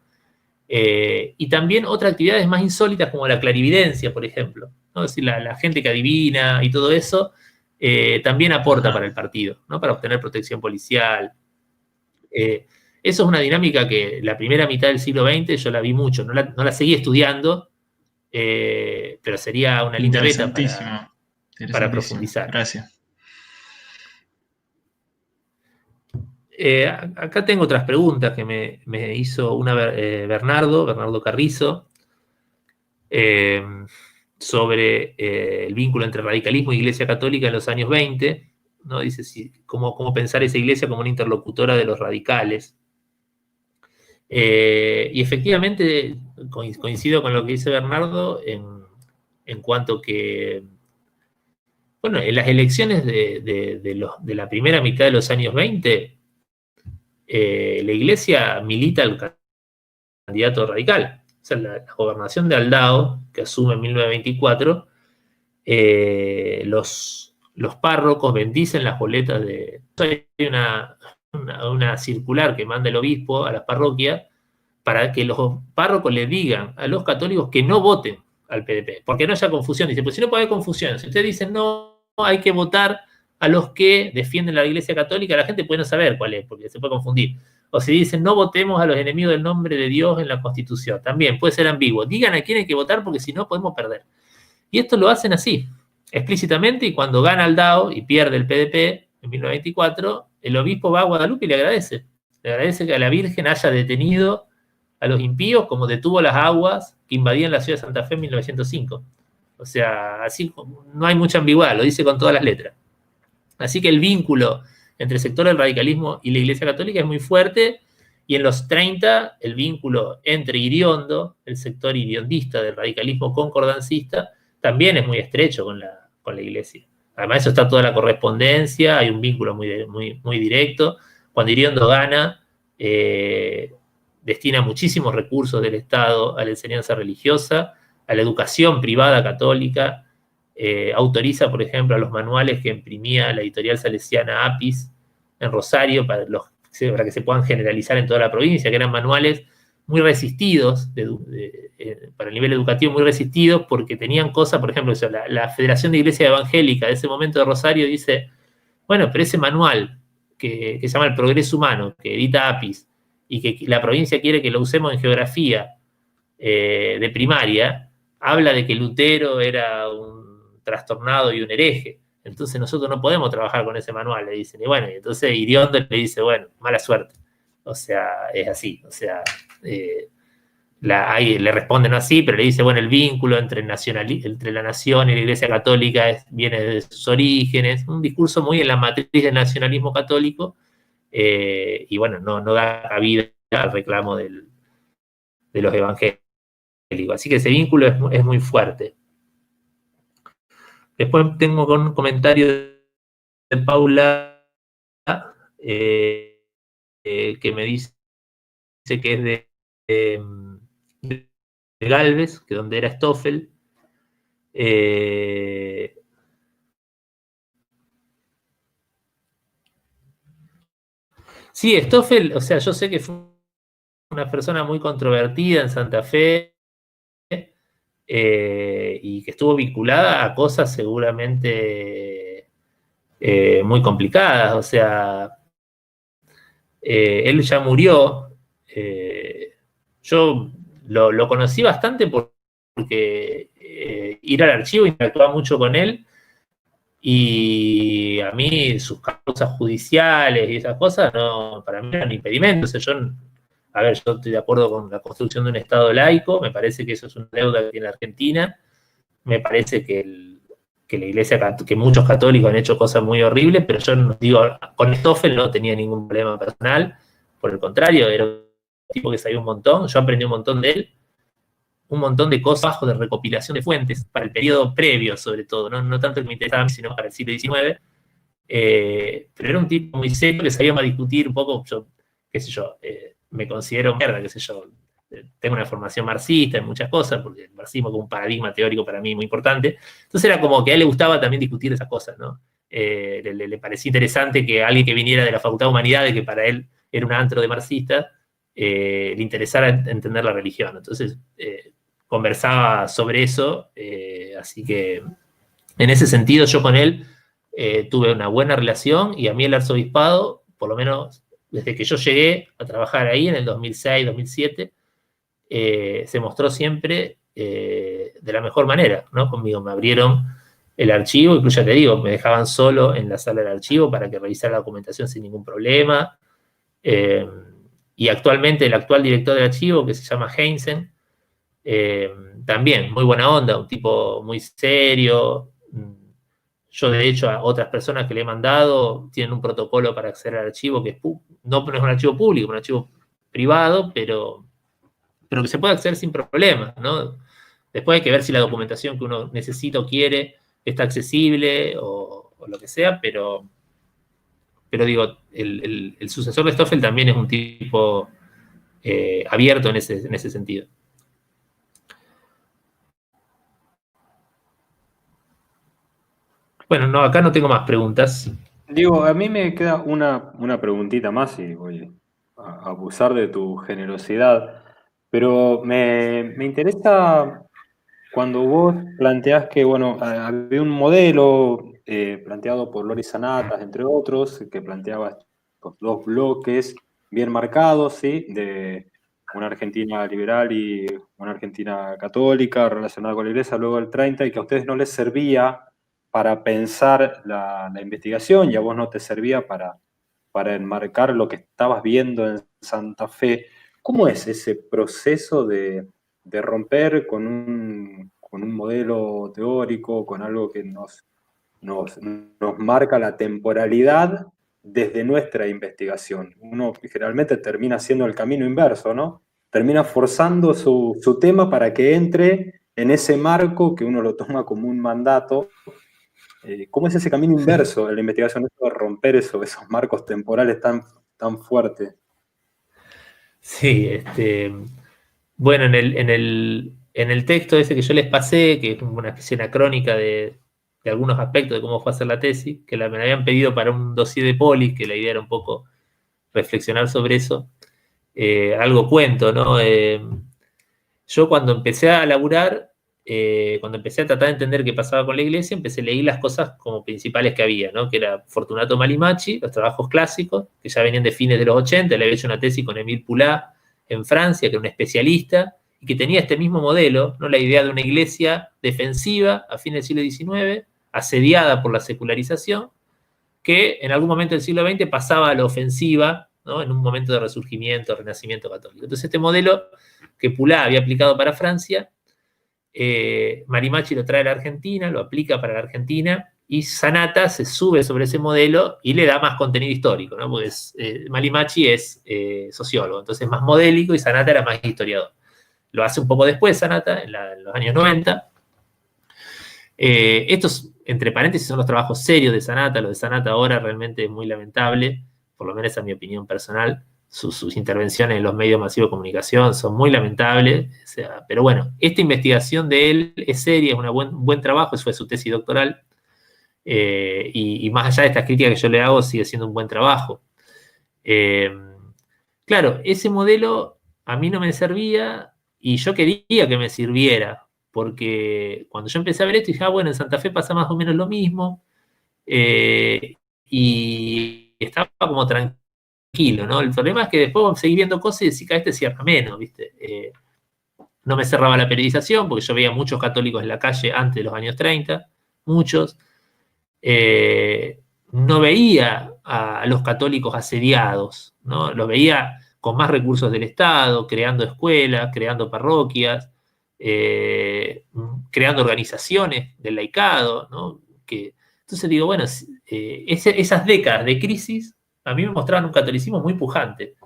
Y también otras actividades más insólitas como la clarividencia, por ejemplo, ¿no? Es decir, la gente que adivina y todo eso también aporta para el partido, ¿no? Para obtener protección policial. Eso es una dinámica que la primera mitad del siglo XX yo la vi mucho, no la seguí estudiando, pero sería una linda beta para profundizar. Gracias. Acá tengo otras preguntas que me hizo una Bernardo Carrizo, sobre el vínculo entre radicalismo e Iglesia Católica en los años 20, ¿no? Dice cómo pensar esa iglesia como una interlocutora de los radicales. Y efectivamente coincido con lo que dice Bernardo en cuanto que, bueno, en las elecciones de la primera mitad de los años 20, la iglesia milita al candidato radical. O sea, la gobernación de Aldao, que asume en 1924, los párrocos bendicen las boletas de... Hay una circular que manda el obispo a las parroquias para que los párrocos le digan a los católicos que no voten al PDP, porque no haya confusión. Dice, pues si no puede haber confusión, si ustedes dicen no, hay que votar a los que defienden la Iglesia Católica, la gente puede no saber cuál es, porque se puede confundir. O si dicen no votemos a los enemigos del nombre de Dios en la Constitución, también puede ser ambiguo. Digan a quién hay que votar porque si no podemos perder. Y esto lo hacen así, explícitamente, y cuando gana Aldao y pierde el PDP en 1924, el obispo va a Guadalupe y le agradece. Le agradece que a la Virgen haya detenido a los impíos como detuvo las aguas que invadían la ciudad de Santa Fe en 1905. O sea, así no hay mucha ambigüedad, lo dice con todas las letras. Así que el vínculo entre el sector del radicalismo y la Iglesia Católica es muy fuerte, y en los 30 el vínculo entre Iriondo, el sector iriondista del radicalismo concordancista, también es muy estrecho con la Iglesia. Además, eso está toda la correspondencia, hay un vínculo muy directo. Cuando Iriondo gana, destina muchísimos recursos del Estado a la enseñanza religiosa, a la educación privada católica, autoriza, por ejemplo, a los manuales que imprimía la editorial salesiana Apis en Rosario para que se puedan generalizar en toda la provincia, que eran manuales muy resistidos, para el nivel educativo muy resistidos, porque tenían cosas, por ejemplo, la Federación de Iglesia Evangélica de ese momento de Rosario dice, bueno, pero ese manual que se llama El Progreso Humano, que edita Apis, y que la provincia quiere que lo usemos en geografía de primaria, habla de que Lutero era un trastornado y un hereje. Entonces nosotros no podemos trabajar con ese manual, le dicen. Y bueno, y entonces Iriondo le dice, bueno, mala suerte. O sea, es así. O sea, ahí le responden así, pero le dice, bueno, el vínculo entre la nación y la Iglesia Católica viene de sus orígenes. Un discurso muy en la matriz del nacionalismo católico. Y bueno, no da cabida al reclamo de los evangélicos. Así que ese vínculo es muy fuerte. Después tengo un comentario de Paula que me dice que es de Gálvez, que donde era Stoffel. Sí, Stoffel, o sea, yo sé que fue una persona muy controvertida en Santa Fe, y que estuvo vinculada a cosas seguramente muy complicadas. O sea, él ya murió. Yo lo conocí bastante porque ir al archivo, interactuaba mucho con él, y a mí sus causas judiciales y esas cosas para mí eran impedimentos. O sea, yo estoy de acuerdo con la construcción de un Estado laico, me parece que eso es una deuda que tiene Argentina, me parece que la Iglesia, que muchos católicos han hecho cosas muy horribles, pero yo no digo, con Stoffel no tenía ningún problema personal, por el contrario, era un tipo que sabía un montón, yo aprendí un montón de él, un montón de cosas de recopilación de fuentes, para el periodo previo sobre todo, no tanto que me interesaba a mí, sino para el siglo XIX, pero era un tipo muy serio que sabíamos discutir un poco, yo, qué sé yo, me considero mierda, qué sé yo, tengo una formación marxista en muchas cosas, porque el marxismo como un paradigma teórico para mí muy importante. Entonces era como que a él le gustaba también discutir esas cosas, ¿no? Le parecía interesante que alguien que viniera de la Facultad de Humanidades, que para él era un antro de marxista, le interesara entender la religión. Entonces conversaba sobre eso, así que en ese sentido yo con él tuve una buena relación, y a mí el arzobispado, por lo menos desde que yo llegué a trabajar ahí en el 2006, 2007, se mostró siempre de la mejor manera, ¿no? Conmigo me abrieron el archivo, incluso ya te digo, me dejaban solo en la sala del archivo para que revisara la documentación sin ningún problema. Y actualmente el actual director del archivo, que se llama Heinzen, también muy buena onda, un tipo muy serio. Yo, de hecho, a otras personas que le he mandado tienen un protocolo para acceder al archivo que no es un archivo público, es un archivo privado, pero que se puede acceder sin problemas, ¿no? Después hay que ver si la documentación que uno necesita o quiere está accesible o lo que sea, pero digo, el sucesor de Stoffel también es un tipo abierto en ese sentido. Bueno, no, acá no tengo más preguntas. Diego, a mí me queda una preguntita más y voy a abusar de tu generosidad, pero me interesa cuando vos planteás que, bueno, había un modelo planteado por Loris Sanatas, entre otros, que planteaba estos dos bloques bien marcados, ¿sí? De una Argentina liberal y una Argentina católica relacionada con la Iglesia luego del 30, y que a ustedes no les servía para pensar la investigación, y a vos no te servía para enmarcar lo que estabas viendo en Santa Fe. ¿Cómo es ese proceso de romper con un modelo teórico, con algo que nos marca la temporalidad desde nuestra investigación? Uno generalmente termina haciendo el camino inverso, ¿no? Termina forzando su tema para que entre en ese marco que uno lo toma como un mandato. ¿Cómo es ese camino inverso en la investigación, eso de romper esos marcos temporales tan fuertes? Sí, bueno, en el texto ese que yo les pasé, que es una especie de crónica de algunos aspectos de cómo fue a hacer la tesis, que me la habían pedido para un dossier de Polis, que la idea era un poco reflexionar sobre eso, algo cuento, ¿no? Yo cuando empecé a laburar, cuando empecé a tratar de entender qué pasaba con la Iglesia, empecé a leer las cosas como principales que había, ¿no? Que era Fortunato Malimachi, los trabajos clásicos, que ya venían de fines de los 80, le había hecho una tesis con Émile Poulain en Francia, que era un especialista, y que tenía este mismo modelo, ¿no? La idea de una iglesia defensiva a fines del siglo XIX, asediada por la secularización, que en algún momento del siglo XX pasaba a la ofensiva, ¿no? En un momento de resurgimiento, renacimiento católico. Entonces este modelo que Poulá había aplicado para Francia, Marimachi lo trae a la Argentina, lo aplica para la Argentina, y Sanata se sube sobre ese modelo y le da más contenido histórico, ¿no? Porque Marimachi es sociólogo, entonces es más modélico, y Sanata era más historiador. Lo hace un poco después Sanata, en los años 90. Estos, entre paréntesis, son los trabajos serios de Sanata. Lo de Sanata ahora realmente es muy lamentable, por lo menos esa es mi opinión personal. Sus intervenciones en los medios masivos de comunicación son muy lamentables. O sea, pero bueno, esta investigación de él es seria, es un buen trabajo, eso fue su tesis doctoral. Y más allá de estas críticas que yo le hago, sigue siendo un buen trabajo. Claro, ese modelo a mí no me servía y yo quería que me sirviera, porque cuando yo empecé a ver esto dije, bueno, en Santa Fe pasa más o menos lo mismo, y estaba como tranquilo, ¿no? El problema es que después seguí viendo cosas y decía, cada vez te cierra menos, ¿viste? No me cerraba la periodización, porque yo veía muchos católicos en la calle antes de los años 30, muchos. No veía a los católicos asediados, ¿no? Los veía con más recursos del Estado, creando escuelas, creando parroquias, creando organizaciones del laicado, ¿no? Entonces digo, bueno, esas décadas de crisis a mí me mostraban un catolicismo muy pujante.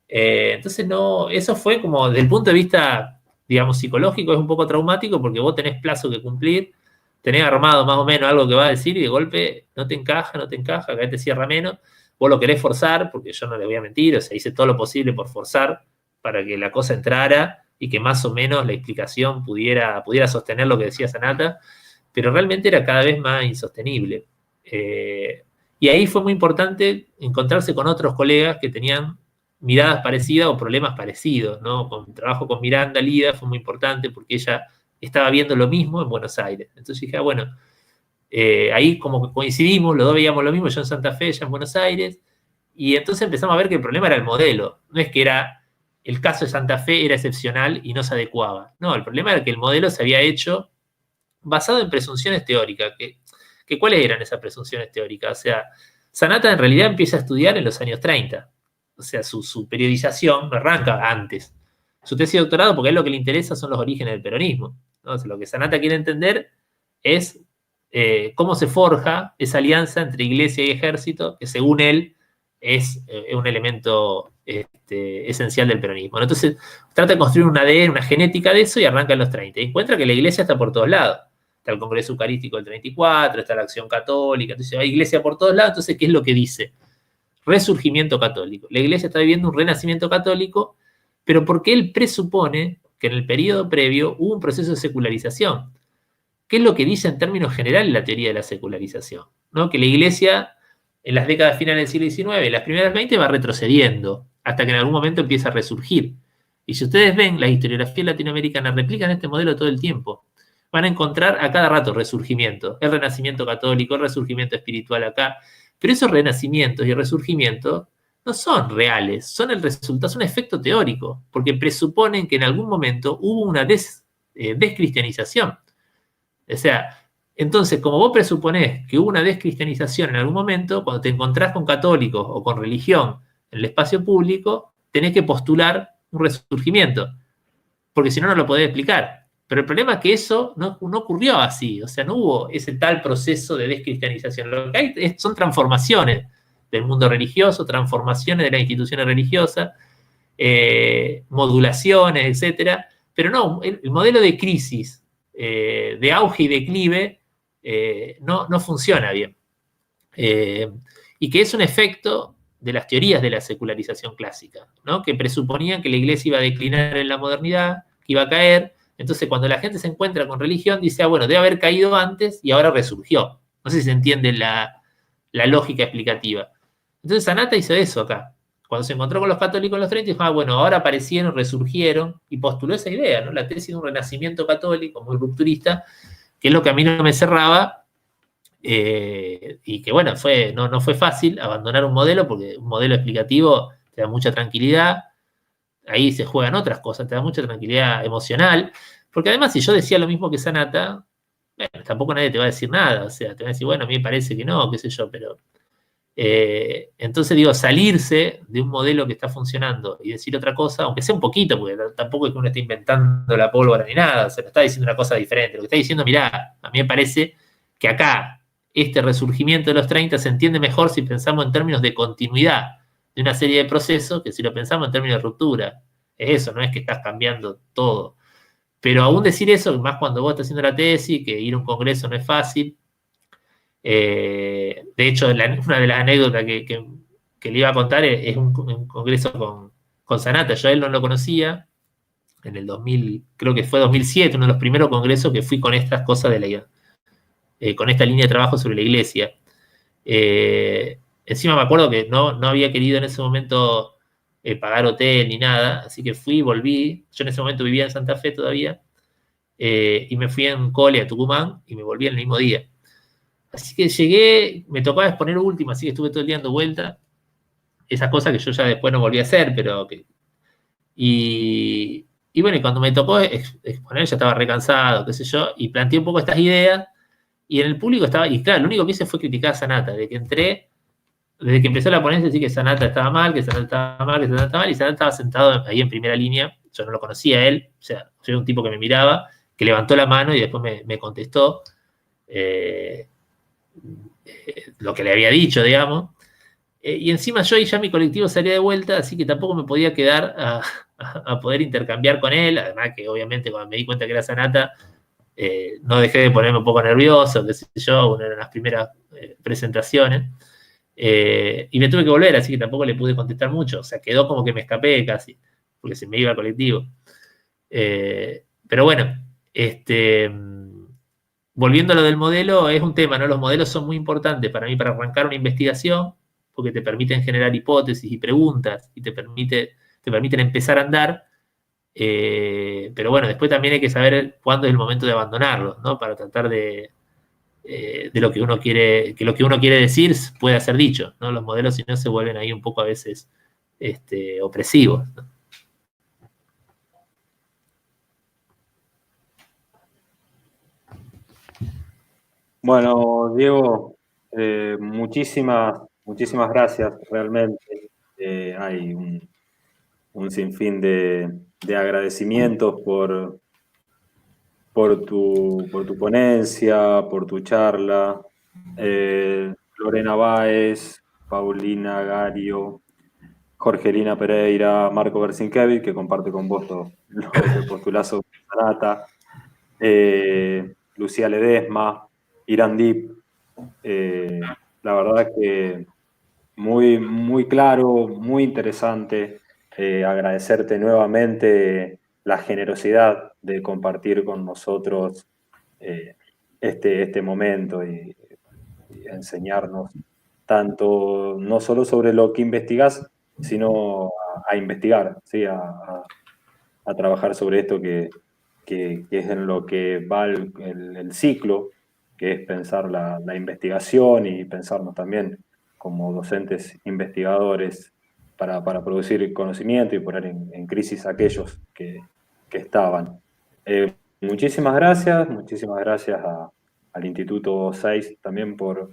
Entonces no, eso fue como, desde el punto de vista, digamos, psicológico, es un poco traumático, porque vos tenés plazo que cumplir, tenés armado más o menos algo que va a decir y de golpe no te encaja, cada vez te cierra menos, vos lo querés forzar, porque yo no le voy a mentir, o sea, hice todo lo posible por forzar para que la cosa entrara y que más o menos la explicación pudiera sostener lo que decía Sanata, pero realmente era cada vez más insostenible. Y ahí fue muy importante encontrarse con otros colegas que tenían miradas parecidas o problemas parecidos, ¿no? Con trabajo con Miranda Lida fue muy importante porque ella estaba viendo lo mismo en Buenos Aires. Entonces dije, bueno, ahí como que coincidimos, los dos veíamos lo mismo, yo en Santa Fe, ella en Buenos Aires, y entonces empezamos a ver que el problema era el modelo. No es que el caso de Santa Fe era excepcional y no se adecuaba. No, el problema era que el modelo se había hecho basado en presunciones teóricas. ¿Cuáles eran esas presunciones teóricas? O sea, Sanata en realidad empieza a estudiar en los años 30. O sea, su periodización no arranca antes. Su tesis de doctorado, porque a él lo que le interesa son los orígenes del peronismo, ¿no? O sea, lo que Sanata quiere entender es cómo se forja esa alianza entre iglesia y ejército, que según él es un elemento esencial del peronismo, ¿no? Entonces trata de construir un ADN, una genética de eso, y arranca en los 30. Y encuentra que la iglesia está por todos lados. Está el Congreso Eucarístico del 34, está la Acción Católica, entonces hay iglesia por todos lados. Entonces, ¿qué es lo que dice? Resurgimiento católico. La iglesia está viviendo un renacimiento católico, pero porque él presupone que en el periodo previo hubo un proceso de secularización. ¿Qué es lo que dice en términos generales la teoría de la secularización? ¿No? Que la iglesia en las décadas finales del siglo XIX, en las primeras 20, va retrocediendo hasta que en algún momento empieza a resurgir. Y si ustedes ven, la historiografía latinoamericana replican este modelo todo el tiempo. Van a encontrar a cada rato resurgimiento, el renacimiento católico, el resurgimiento espiritual acá, pero esos renacimientos y resurgimientos no son reales, son el resultado, son un efecto teórico, porque presuponen que en algún momento hubo una descristianización. O sea, entonces, como vos presuponés que hubo una descristianización en algún momento, cuando te encontrás con católicos o con religión en el espacio público, tenés que postular un resurgimiento, porque si no, no lo podés explicar. Pero el problema es que eso no ocurrió así, o sea, no hubo ese tal proceso de descristianización. Lo que hay son transformaciones del mundo religioso, transformaciones de las instituciones religiosas, modulaciones, etcétera. Pero no, el modelo de crisis, de auge y declive, no funciona bien. Y que es un efecto de las teorías de la secularización clásica, ¿no? Que presuponían que la iglesia iba a declinar en la modernidad, que iba a caer. Entonces, cuando la gente se encuentra con religión, dice, bueno, debe haber caído antes y ahora resurgió. No sé si se entiende la lógica explicativa. Entonces, Sanata hizo eso acá. Cuando se encontró con los católicos en los 30, dijo, bueno, ahora aparecieron, resurgieron, y postuló esa idea, ¿no? La tesis de un renacimiento católico muy rupturista, que es lo que a mí no me cerraba, y que, bueno, no fue fácil abandonar un modelo, porque un modelo explicativo te da mucha tranquilidad, ahí se juegan otras cosas, te da mucha tranquilidad emocional, porque además si yo decía lo mismo que Sanata, bueno, tampoco nadie te va a decir nada, o sea, te va a decir, bueno, a mí me parece que no, qué sé yo, pero... entonces digo, salirse de un modelo que está funcionando y decir otra cosa, aunque sea un poquito, porque tampoco es que uno esté inventando la pólvora ni nada, o sea, no está diciendo una cosa diferente, lo que está diciendo, mirá, a mí me parece que acá este resurgimiento de los 30 se entiende mejor si pensamos en términos de continuidad de una serie de procesos que si lo pensamos en términos de ruptura. Es eso, no es que estás cambiando todo. Pero aún decir eso, más cuando vos estás haciendo la tesis, que ir a un congreso no es fácil. De hecho, una de las anécdotas que le iba a contar es un congreso con Sanata. Yo a él no lo conocía en el 2000, creo que fue 2007, uno de los primeros congresos que fui con estas cosas con esta línea de trabajo sobre la iglesia. Encima me acuerdo que no había querido en ese momento pagar hotel ni nada, así que fui y volví. Yo en ese momento vivía en Santa Fe todavía, y me fui en Cole a Tucumán y me volví el mismo día. Así que llegué, me tocaba exponer último, así que estuve todo el día dando vuelta. Esas cosas que yo ya después no volví a hacer, pero que... Y bueno, y cuando me tocó exponer ya estaba recansado, qué sé yo, y planteé un poco estas ideas, y en el público estaba, y claro, lo único que hice fue criticar a Sanata, desde que empezó la ponencia, decir que Sanata estaba mal, que Sanata estaba mal, que Sanata estaba mal, y Sanata estaba sentado ahí en primera línea, yo no lo conocía a él, o sea, yo era un tipo que me miraba, que levantó la mano y después me contestó lo que le había dicho, digamos. Y encima yo ahí ya mi colectivo salía de vuelta, así que tampoco me podía quedar a poder intercambiar con él. Además que obviamente cuando me di cuenta que era Sanata, no dejé de ponerme un poco nervioso, qué sé yo, una de las primeras presentaciones. Y me tuve que volver, así que tampoco le pude contestar mucho. O sea, quedó como que me escapé casi, porque se me iba al colectivo. Pero bueno, volviendo a lo del modelo, es un tema, ¿no? Los modelos son muy importantes para mí para arrancar una investigación, porque te permiten generar hipótesis y preguntas y te permiten empezar a andar. Pero bueno, después también hay que saber cuándo es el momento de abandonarlos, ¿no? Para tratar de lo que uno quiere, que lo que uno quiere decir pueda ser dicho, ¿no? Los modelos, si no, se vuelven ahí un poco a veces opresivos, ¿no? Bueno, Diego, muchísimas gracias, realmente. Hay un sinfín de agradecimientos por tu ponencia, por tu charla. Lorena Báez, Paulina Gario, Jorgelina Pereira, Marco Bersinkiewicz, que comparte con vos lo que postulás sobre Sanata, Lucía Ledesma, Irán Dip. La verdad que muy claro, muy interesante. Agradecerte nuevamente la generosidad de compartir con nosotros este momento y enseñarnos tanto, no solo sobre lo que investigás, sino a investigar, ¿sí? A trabajar sobre esto que es en lo que va el ciclo, que es pensar la investigación y pensarnos también como docentes investigadores para producir conocimiento y poner en crisis a aquellos que estaban. Muchísimas gracias al Instituto 6 también por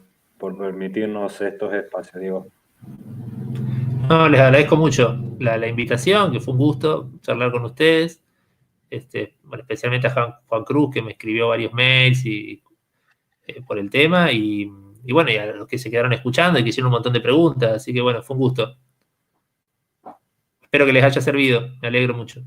permitirnos estos espacios, Diego. No, les agradezco mucho la invitación, que fue un gusto charlar con ustedes. Bueno, especialmente a Juan Cruz, que me escribió varios mails por el tema, y bueno, y a los que se quedaron escuchando y que hicieron un montón de preguntas, así que bueno, fue un gusto. Espero que les haya servido, me alegro mucho.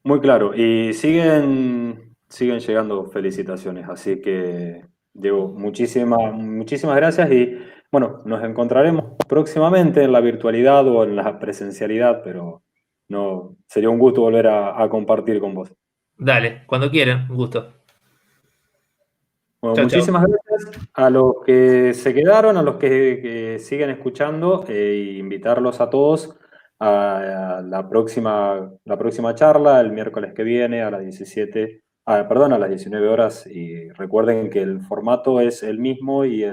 Muy claro, y siguen llegando felicitaciones, así que Diego, muchísimas gracias y bueno, nos encontraremos próximamente en la virtualidad o en la presencialidad, pero no, sería un gusto volver a compartir con vos. Dale, cuando quieran, un gusto. Bueno, Chao, chao. muchísimas gracias a los que se quedaron, a los que siguen escuchando, e invitarlos a todos a la próxima charla el miércoles que viene a las 17, perdón, a las 19 horas. Y recuerden que el formato es el mismo y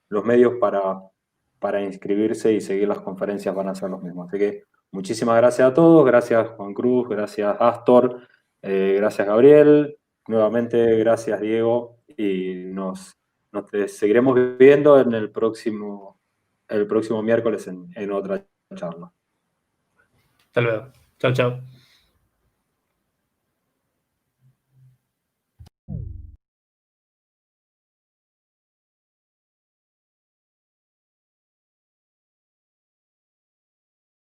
los medios para inscribirse y seguir las conferencias van a ser los mismos. Así que muchísimas gracias a todos, gracias Juan Cruz, gracias Astor, gracias Gabriel, nuevamente gracias Diego, y nos seguiremos viendo en el próximo miércoles en otra charla. Hasta luego. Chau, chau.